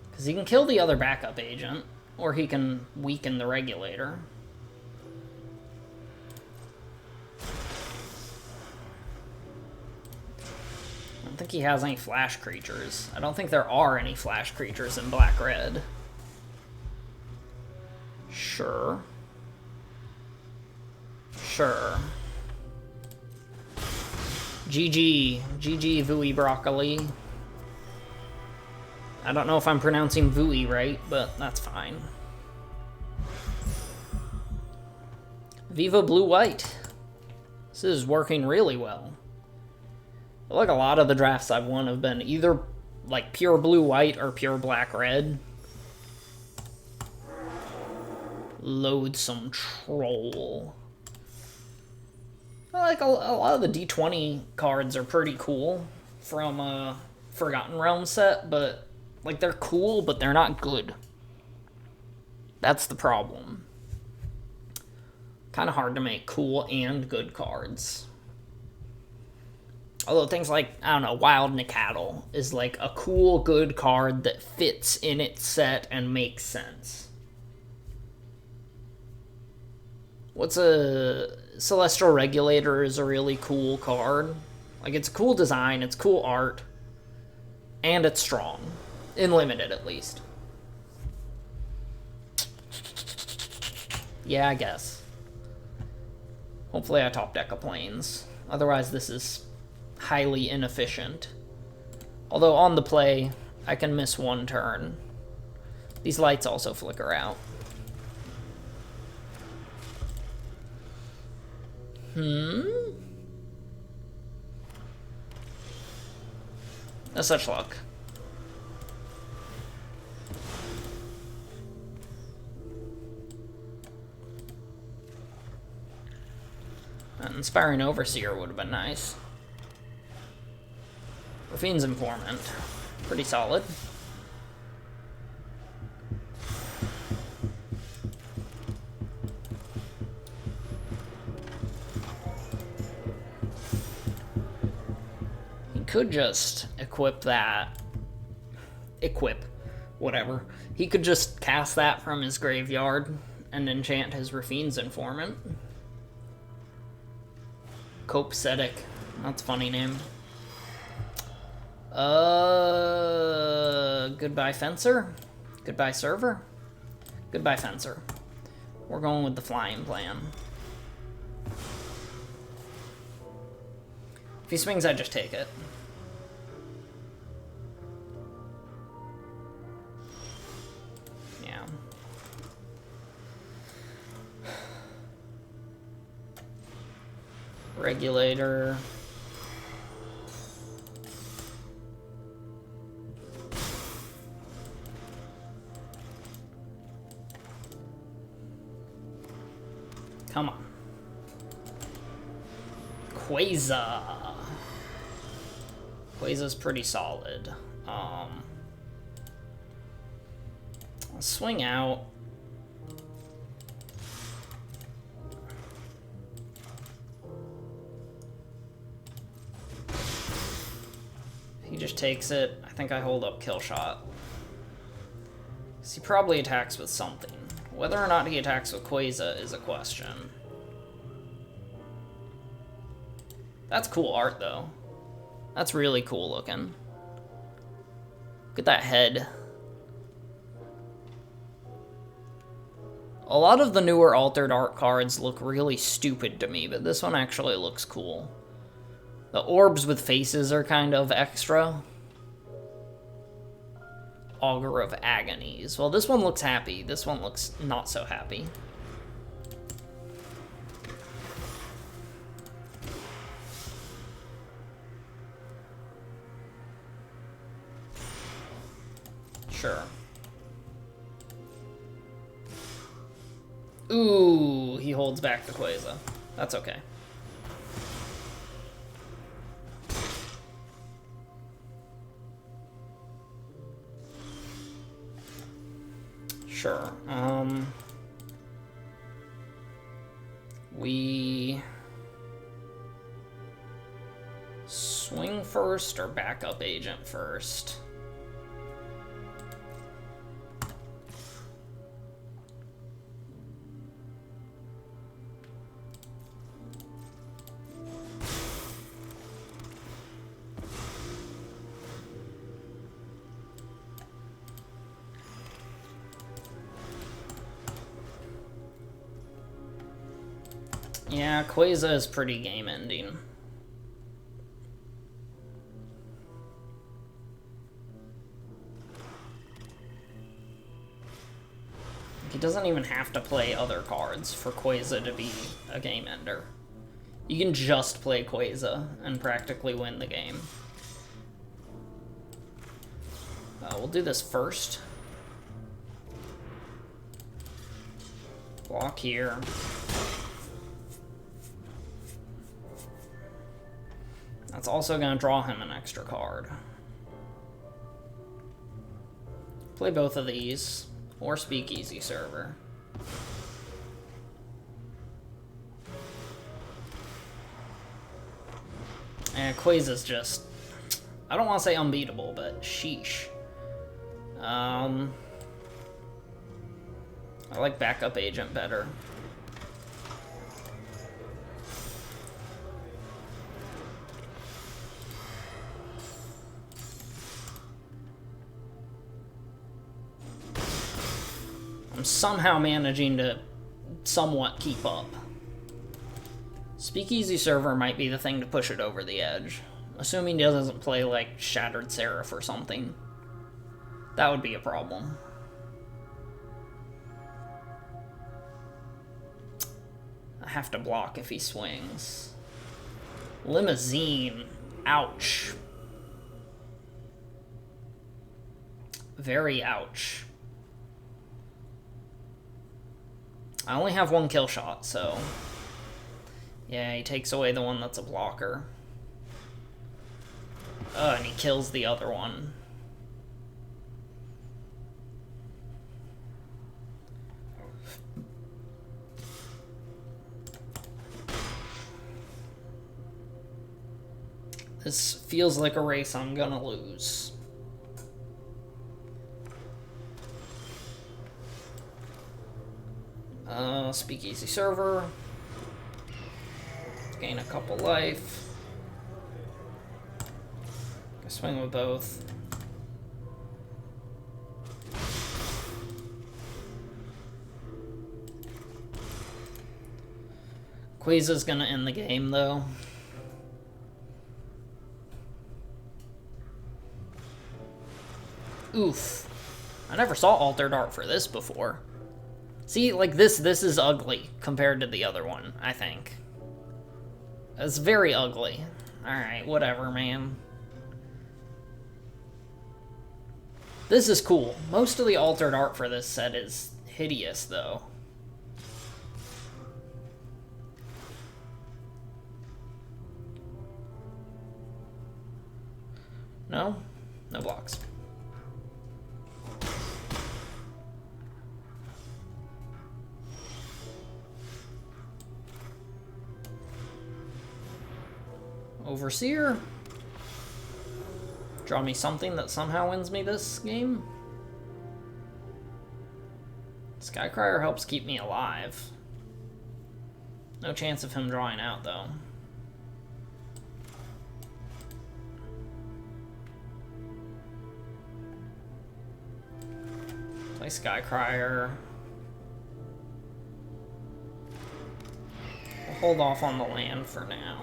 Because he can kill the other backup agent, or he can weaken the Regulator. I don't think he has any flash creatures. I don't think there are any flash creatures in black-red. Sure. Sure. GG. GG, Vui Broccoli. I don't know if I'm pronouncing Vui right, but that's fine. Viva Blue-White. This is working really well. I feel like a lot of the drafts I've won have been either like pure Blue-White or pure Black-Red. Loathsome Troll. Like, a lot of the D20 cards are pretty cool from a Forgotten Realms set, but, like, they're cool, but they're not good. That's the problem. Kind of hard to make cool and good cards. Although things like, I don't know, Wild Nicatl is like a cool, good card that fits in its set and makes sense. What's a Celestial Regulator is a really cool card. Like, it's a cool design, it's cool art, and it's strong. In limited, at least. Yeah, I guess. Hopefully I top deck a Plains. Otherwise, this is highly inefficient. Although, on the play, I can miss one turn. These lights also flicker out. No such luck. An Inspiring Overseer would have been nice. Raffine's Informant. Pretty solid. He could just equip that. Whatever. He could just cast that from his graveyard and enchant his Raffine's Informant. Copacetic. That's a funny name. Goodbye Fencer? Goodbye Server? Goodbye Fencer. We're going with the flying plan. If he swings, I just take it. Yeah. Regulator. Come on. Quasar. Quasar's pretty solid. I'll swing out. He just takes it. I think I hold up Kill Shot. He probably attacks with something. Whether or not he attacks with Quasar is a question. That's cool art, though. That's really cool looking. Look at that head. A lot of the newer altered art cards look really stupid to me, but this one actually looks cool. The orbs with faces are kind of extra. Augur of Agonies. Well, this one looks happy. This one looks not so happy. Sure. Ooh, he holds back the Quasar. That's okay. Sure. We swing first or backup agent first? Yeah, Quasar is pretty game-ending. He doesn't even have to play other cards for Quasar to be a game-ender. You can just play Quasar and practically win the game. We'll do this first. Block here. That's also going to draw him an extra card. Play both of these, or Speakeasy Server. And Quaza's just, I don't want to say unbeatable, but sheesh. I like Backup Agent better. I'm somehow managing to somewhat keep up. Speakeasy Server might be the thing to push it over the edge. Assuming he doesn't play like Shattered Seraph or something. That would be a problem. I have to block if he swings. Limousine. Ouch. Very ouch. I only have one kill shot, so... yeah, he takes away the one that's a blocker. And he kills the other one. This feels like a race I'm gonna lose. Speakeasy Server. Gain a couple life. Swing with both. Quaza's gonna end the game, though. Oof. I never saw Altered Art for this before. See, like, this is ugly compared to the other one, I think. It's very ugly. Alright, whatever, man. This is cool. Most of the Altered Art for this set is hideous, though. No? No blocks. Overseer. Draw me something that somehow wins me this game. Skycrier helps keep me alive. No chance of him drawing out, though. Play Skycrier. We'll hold off on the land for now.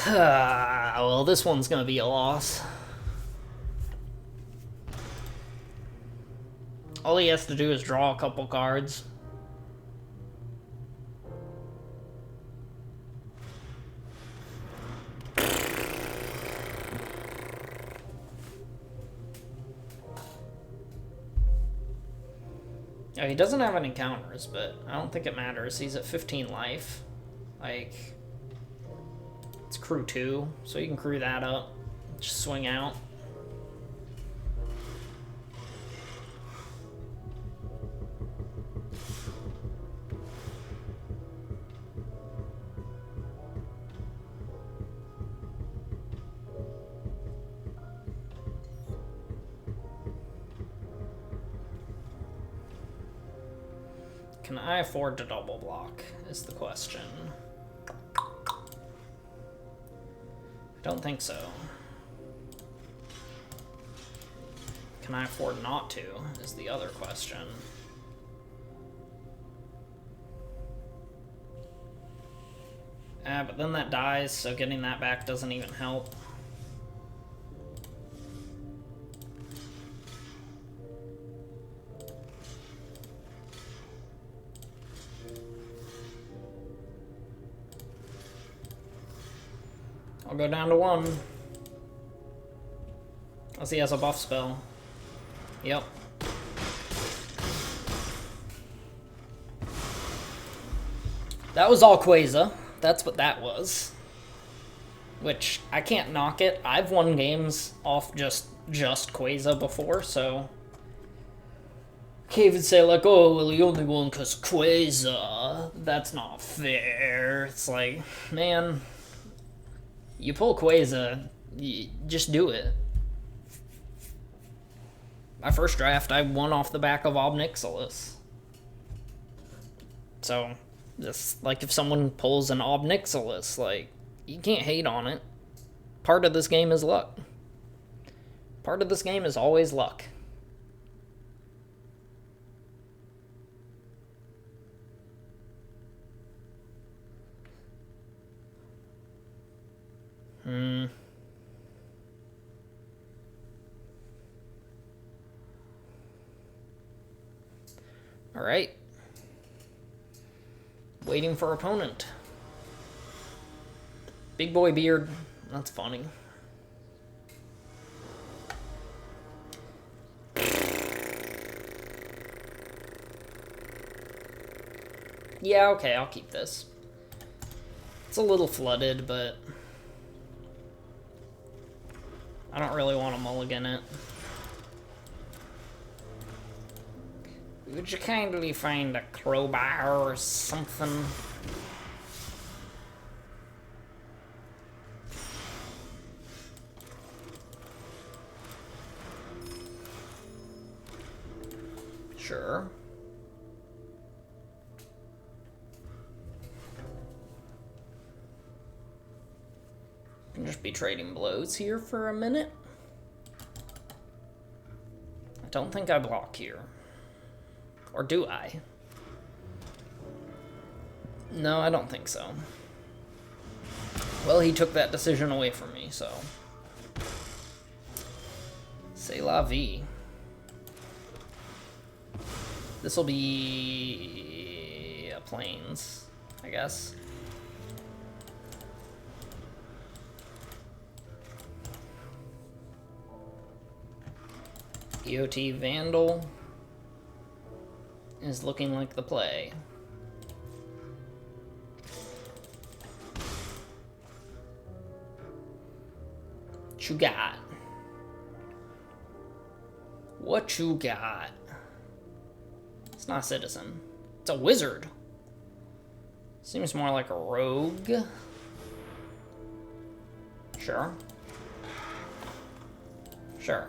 Well, this one's gonna be a loss. All he has to do is draw a couple cards. Yeah, he doesn't have any counters, but I don't think it matters. He's at 15 life. Like... it's crew 2, so you can crew that up. Just swing out. Can I afford to double block, is the question. Don't think so. Can I afford not to, is the other question. But then that dies, so getting that back doesn't even help. I'll go down to 1. Unless he has a buff spell. Yep. That was all Quasar. That's what that was. Which, I can't knock it. I've won games off just Quasar before, so... Can't even say, like, oh, well, he only won because Quasar. That's not fair. It's like, man... You pull Quasar, you just do it. My first draft, I won off the back of Obnixilis. So, just, like, if someone pulls an Obnixilis, like... You can't hate on it. Part of this game is luck. Part of this game is always luck. Alright. Waiting for opponent. Big boy beard. That's funny. Yeah, okay, I'll keep this. It's a little flooded, but... I don't really want to mulligan it. Would you kindly find a crowbar or something? Sure. Can just be trading blows here for a minute. I don't think I block here. Or do I? No, I don't think so. Well, he took that decision away from me, so... C'est la vie. This'll be... plains, I guess. EOT Vandal is looking like the play. What you got? What you got? It's not a citizen. It's a wizard. Seems more like a rogue. Sure. Sure.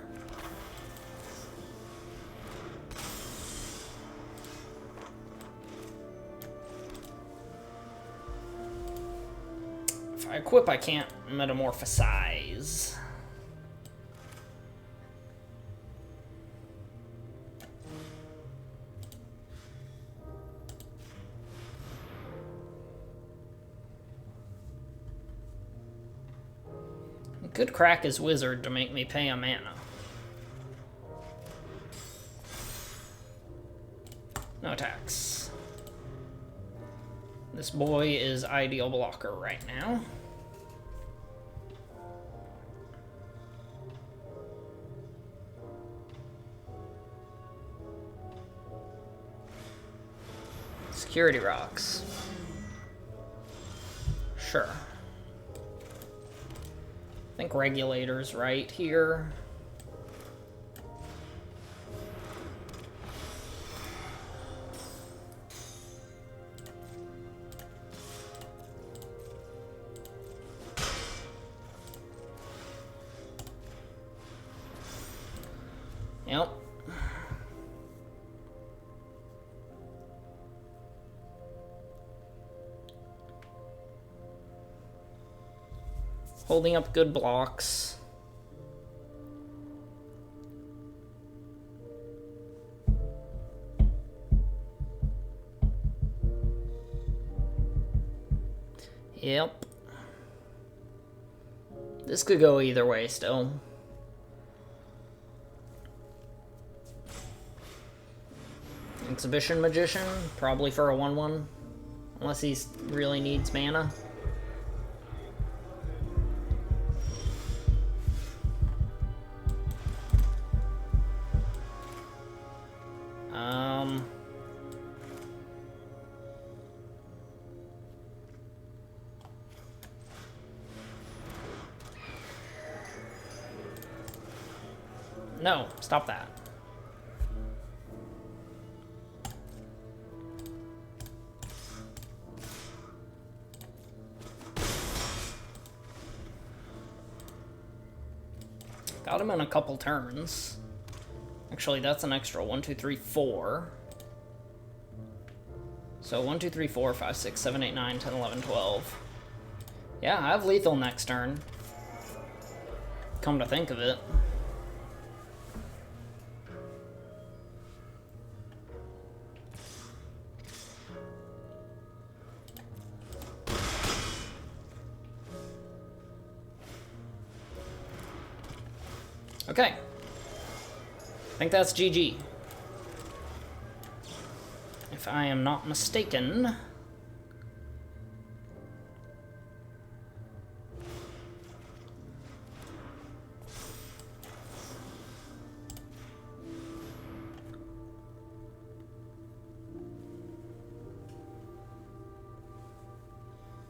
If I equip, I can't metamorphosize. Could crack his wizard to make me pay a mana. No attacks. This boy is ideal blocker right now. Security rocks. Sure. I think Regulator's right here. Yep. Holding up good blocks. Yep. This could go either way still. Exhibition Magician, probably for a 1/1. Unless he really needs mana. No, stop that. Got him in a couple turns. Actually, that's an extra 1, 2, 3, 4. So 1, 2, 3, 4, 5, 6, 7, 8, 9, 10, 11, 12. Yeah, I have lethal next turn. Come to think of it. Okay. I think that's GG. If I am not mistaken.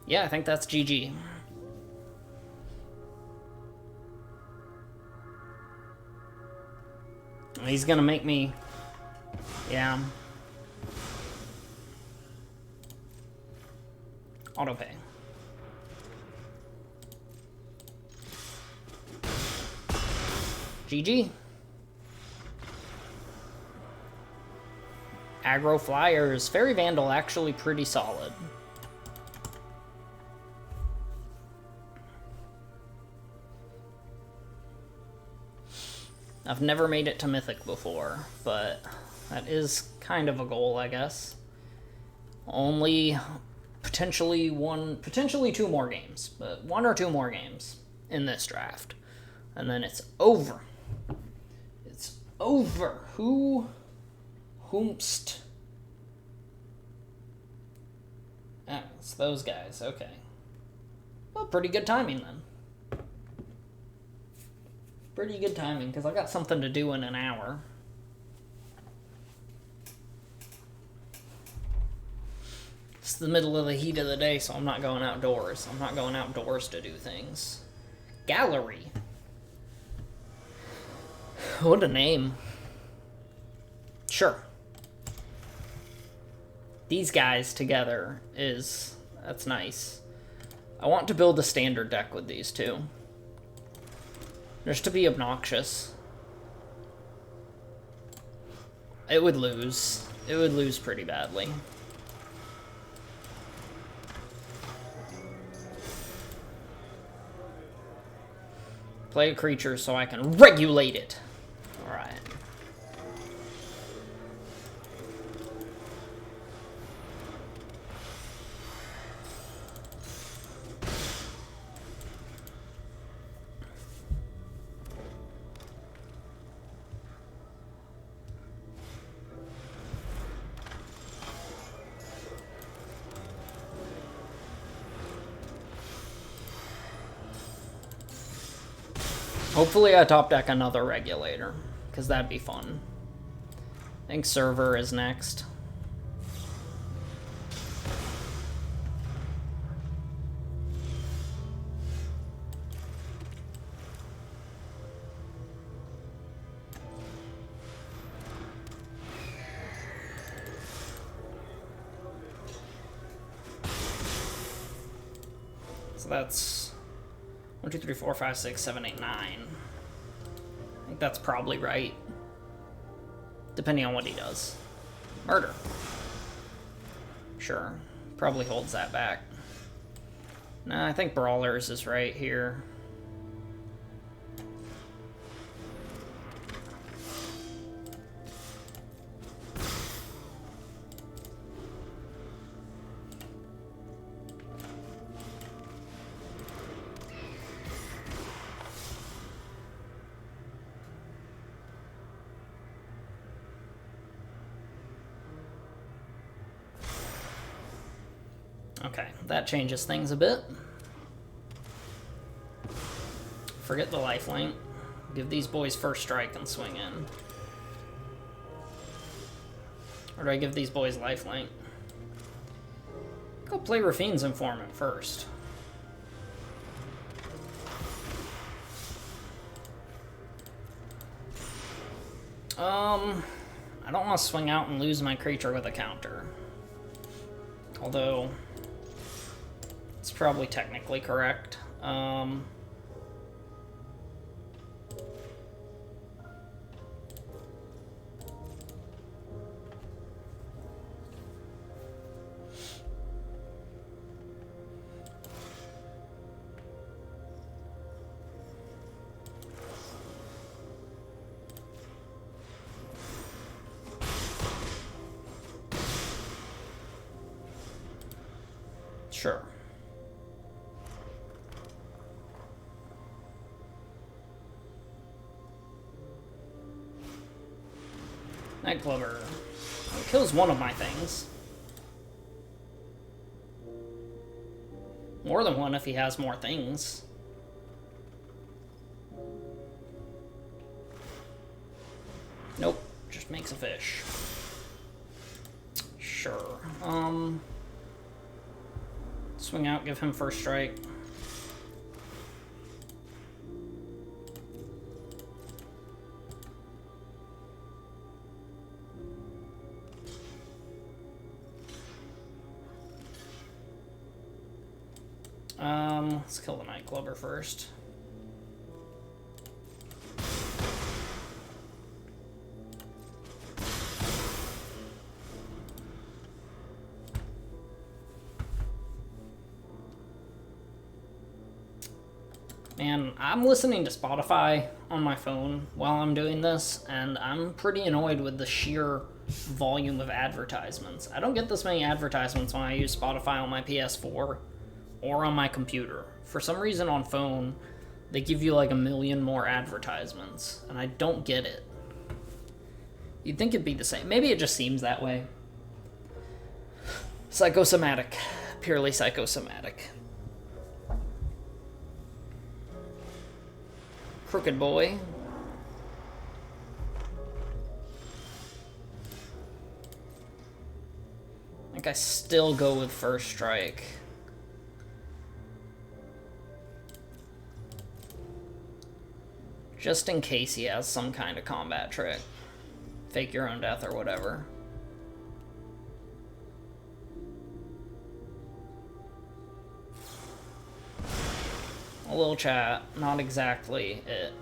Yeah, I think that's GG. He's gonna make me... Yeah. Autopay. GG. Aggro Flyers. Fairy Vandal actually pretty solid. I've never made it to Mythic before, but that is kind of a goal, I guess. Only potentially two more games, but 1 or 2 more games in this draft. And then it's over. It's over. Whomst? Ah, it's those guys, okay. Well, pretty good timing then. Pretty good timing, because I got something to do in an hour. It's the middle of the heat of the day, so I'm not going outdoors. I'm not going outdoors to do things. Gallery. What a name. Sure. These guys together that's nice. I want to build a standard deck with these two. Just to be obnoxious. It would lose. It would lose pretty badly. Play a creature so I can regulate it. Alright. Hopefully I top deck another Regulator, because that'd be fun. I think Server is next. So that's 1, 2, 3, 4, 5, 6, 7, 8, 9. I think that's probably right. Depending on what he does. Murder. Sure. Probably holds that back. Nah, I think Brawlers is right here. Okay, that changes things a bit. Forget the lifelink. Give these boys first strike and swing in. Or do I give these boys lifelink? Go play Rafine's Informant first. I don't want to swing out and lose my creature with a counter. Although, it's probably technically correct. Sure. Night Clubber. It kills one of my things. More than one if he has more things. Nope, just makes a fish. Sure. Swing out, give him first strike. Let's kill the Night Clubber first. Man, I'm listening to Spotify on my phone while I'm doing this, and I'm pretty annoyed with the sheer volume of advertisements. I don't get this many advertisements when I use Spotify on my PS4 or on my computer. For some reason on phone, they give you like 1 million more advertisements, and I don't get it. You'd think it'd be the same. Maybe it just seems that way. Psychosomatic. Purely psychosomatic. Crooked Boy. I think I still go with first strike. Just in case he has some kind of combat trick. Fake your own death or whatever. A little chat, not exactly it.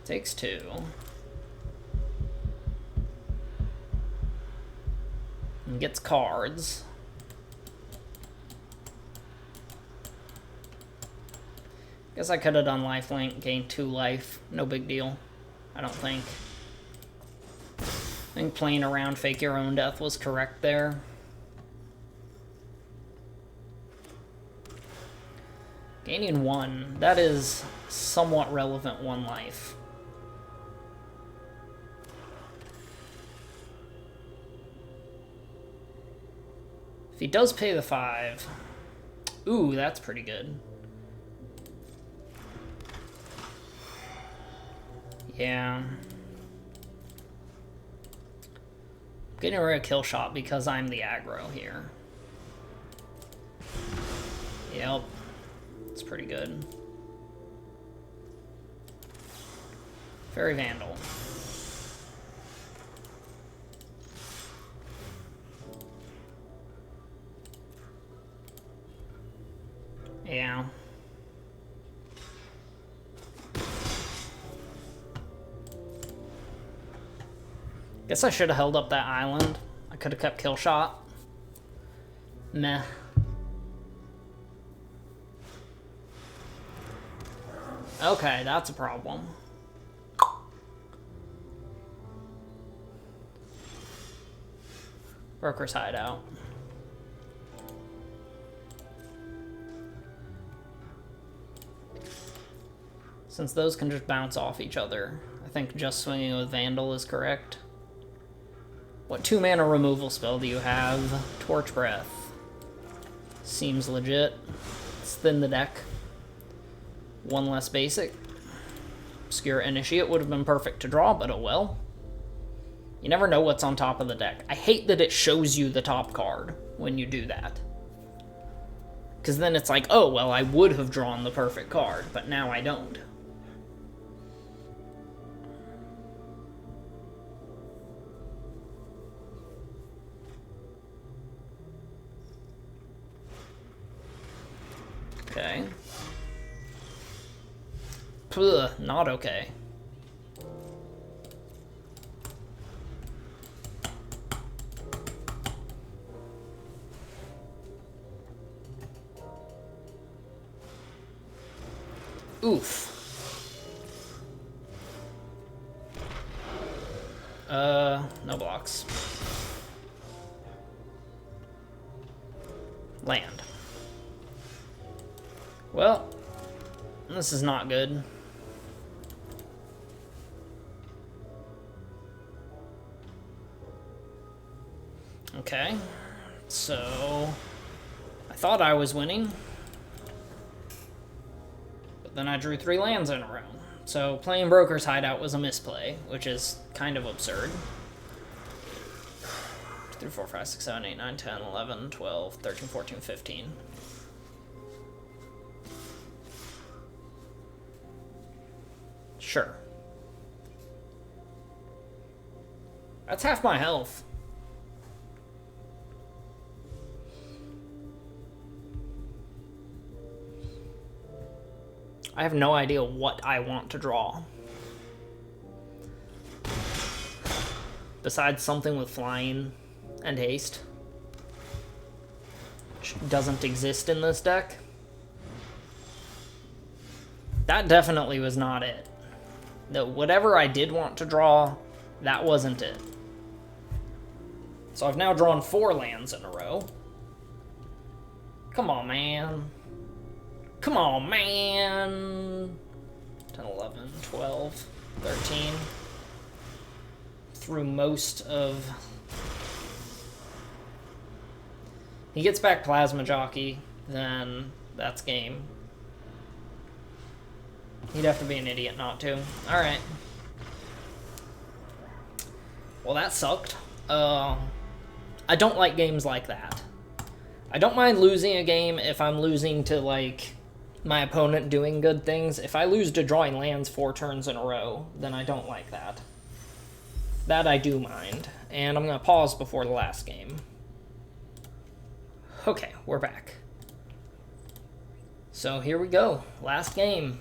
Takes 2. And gets cards. Guess I could have done lifelink, gained 2 life. No big deal, I don't think. I think playing around fake your own death was correct there. Gaining 1, that is somewhat relevant 1 life. If he does pay the 5, ooh, that's pretty good. Yeah. Getting rid of kill shot because I'm the aggro here. Yep. It's pretty good. Fairy Vandal. Yeah. Guess I should have held up that island. I could have kept kill shot. Meh. Okay, that's a problem. Broker's Hideout. Since those can just bounce off each other, I think just swinging with Vandal is correct. What 2-mana removal spell do you have? Torch Breath. Seems legit. It's thin the deck. 1 less basic. Obscure Initiate would have been perfect to draw, but oh well. You never know what's on top of the deck. I hate that it shows you the top card when you do that. Because then it's like, oh, well, I would have drawn the perfect card, but now I don't. Okay. Ugh, not okay. Oof. No blocks. Land. Well, this is not good. Okay, so I thought I was winning, but then I drew 3 lands in a row. So playing Broker's Hideout was a misplay, which is kind of absurd. 2, 3, 4, 5, 6, 7, 8, 9, 10, 11, 12, 13, 14, 15. Sure. That's half my health. I have no idea what I want to draw. Besides something with flying and haste, which doesn't exist in this deck. That definitely was not it. Whatever I did want to draw, that wasn't it. So I've now drawn 4 lands in a row. Come on, man. Come on, man. 10, 11, 12, 13. Through most of... He gets back Plasma Jockey, then that's game. He'd have to be an idiot not to. Alright. Well, that sucked. I don't like games like that. I don't mind losing a game if I'm losing to, like, my opponent doing good things. If I lose to drawing lands 4 turns in a row, then I don't like that. That I do mind. And I'm going to pause before the last game. Okay, we're back. So here we go. Last game.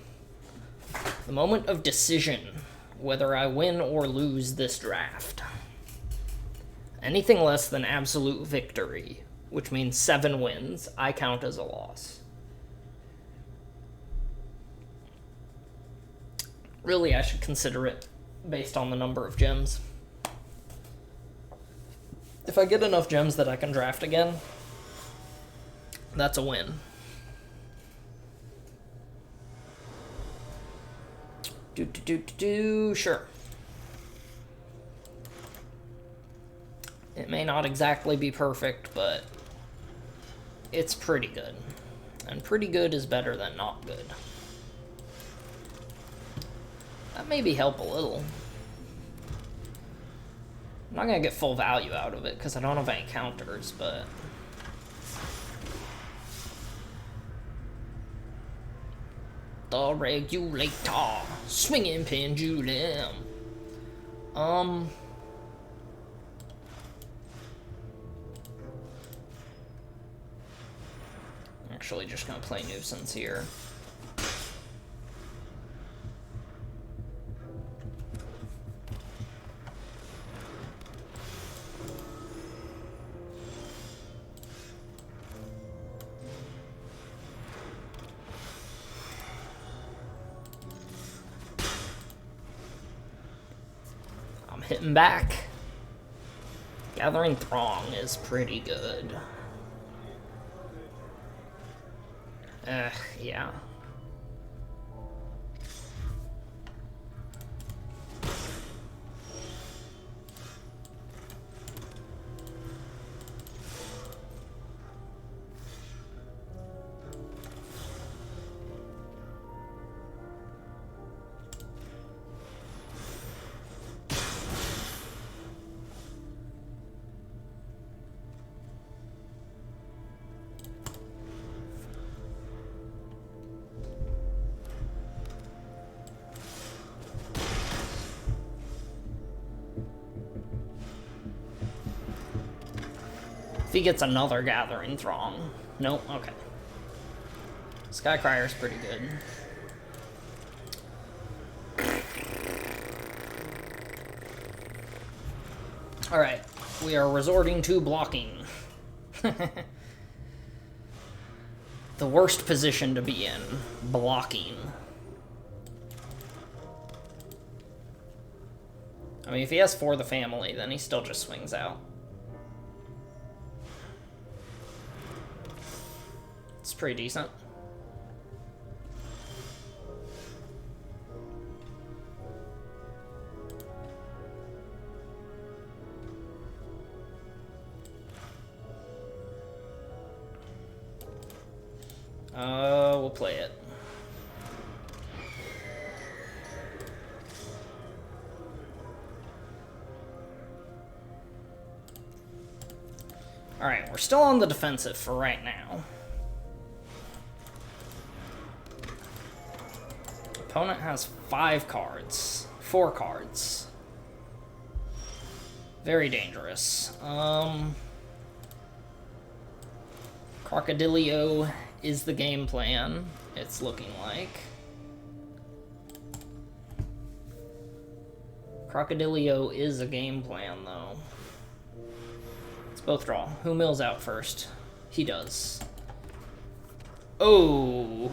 The moment of decision. Whether I win or lose this draft. Anything less than absolute victory, which means 7 wins, I count as a loss. Really, I should consider it based on the number of gems. If I get enough gems that I can draft again, that's a win. Sure. It may not exactly be perfect, but it's pretty good. And pretty good is better than not good. That maybe help a little. I'm not going to get full value out of it because I don't have any counters, but... The Regulator. Swinging pendulum. Actually just going to play Nuisance here. I'm hitting back. Gathering Throng is pretty good. Yeah. If he gets another Gathering Throng. Nope, okay. Skycryer's pretty good. Alright, we are resorting to blocking. The worst position to be in, blocking. I mean, if he has For the Family, then he still just swings out. It's pretty decent. We'll play it. Alright, we're still on the defensive for right now. Opponent has 5 cards. 4 cards. Very dangerous. Crocodilio is the game plan, it's looking like. Crocodilio is a game plan, though. Let's both draw. Who mills out first? He does. Oh!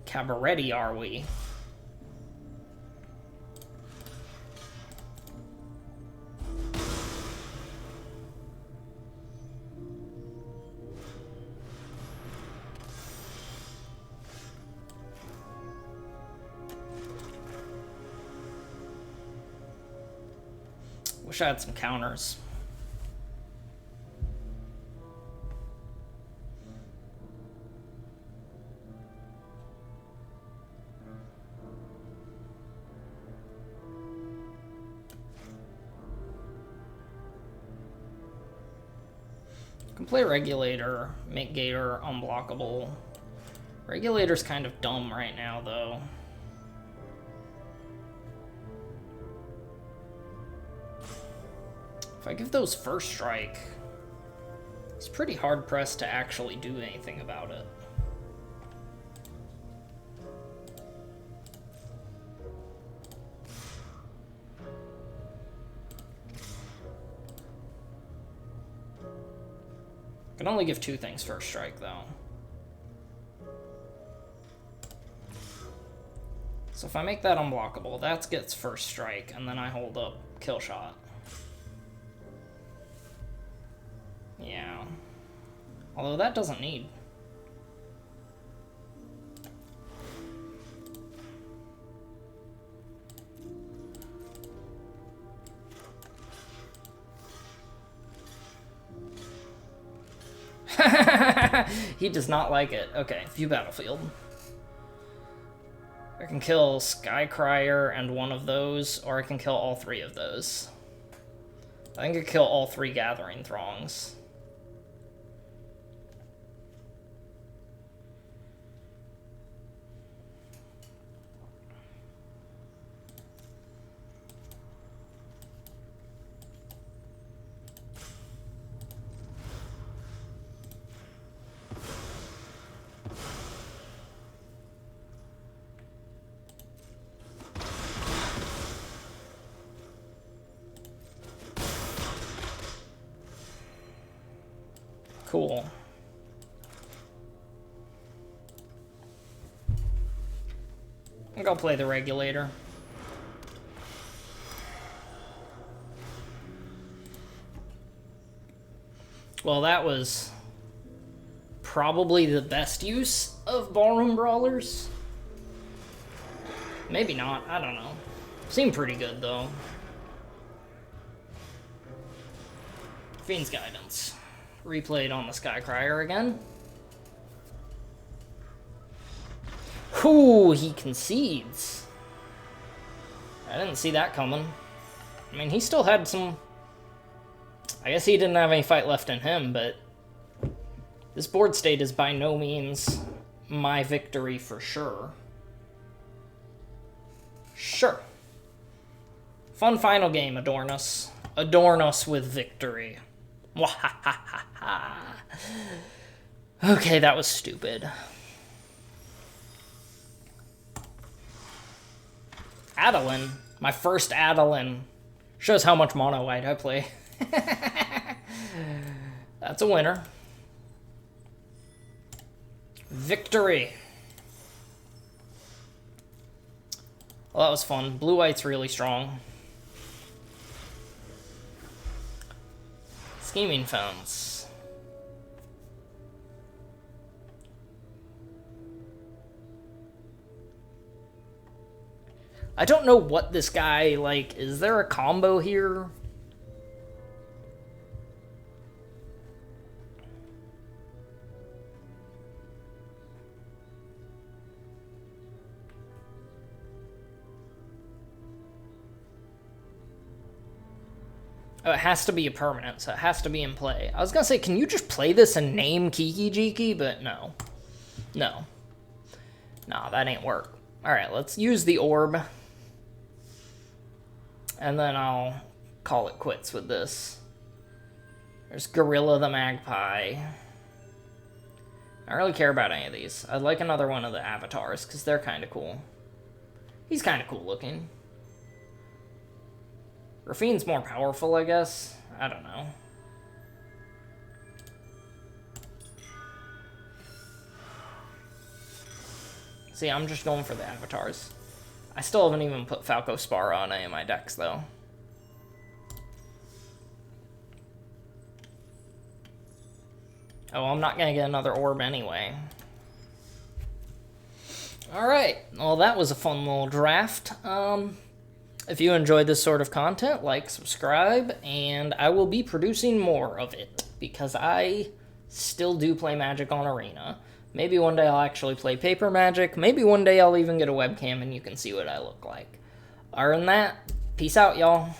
Cabaretti, are we? Wish I had some counters. Can play Regulator, make Gator unblockable. Regulator's kind of dumb right now, though. If I give those First Strike, it's pretty hard-pressed to actually do anything about it. I can only give 2 things First Strike, though. So if I make that unblockable, that gets First Strike, and then I hold up Kill Shot. Yeah. Although that doesn't need. He does not like it. Okay, view battlefield. I can kill Skycryer and one of those, or I can kill all 3 of those. I think I kill all 3 Gathering Throngs. Cool. I think I'll play the Regulator. Well, that was probably the best use of Ballroom Brawlers. Maybe not, I don't know. Seemed pretty good, though. Fiend's Guidance. Replayed on the Skycryer again. Ooh, he concedes. I didn't see that coming. I mean, he still had some... I guess he didn't have any fight left in him, but... This board state is by no means my victory for sure. Sure. Fun final game, Adornus. Adorn us with victory. Okay, that was stupid. Adeline. My first Adeline. Shows how much mono white I play. That's a winner. Victory. Well, that was fun. Blue white's really strong. Scheming Fence. I don't know what this guy, like, is there a combo here? Oh, it has to be a permanent, so it has to be in play. I was gonna say, can you just play this and name Kiki Jiki? But no. No. Nah, that ain't work. Alright, let's use the orb. And then I'll call it quits with this. There's Gorilla the Magpie. I don't really care about any of these. I'd like another one of the avatars, because they're kind of cool. He's kind of cool looking. Rafine's more powerful, I guess. I don't know. See, I'm just going for the avatars. I still haven't even put Falco Spara on any of my decks, though. Oh, I'm not going to get another orb anyway. Alright, well that was a fun little draft. If you enjoyed this sort of content, like, subscribe, and I will be producing more of it, because I still do play Magic on Arena. Maybe one day I'll actually play Paper Magic, maybe one day I'll even get a webcam and you can see what I look like. Other than that, peace out, y'all.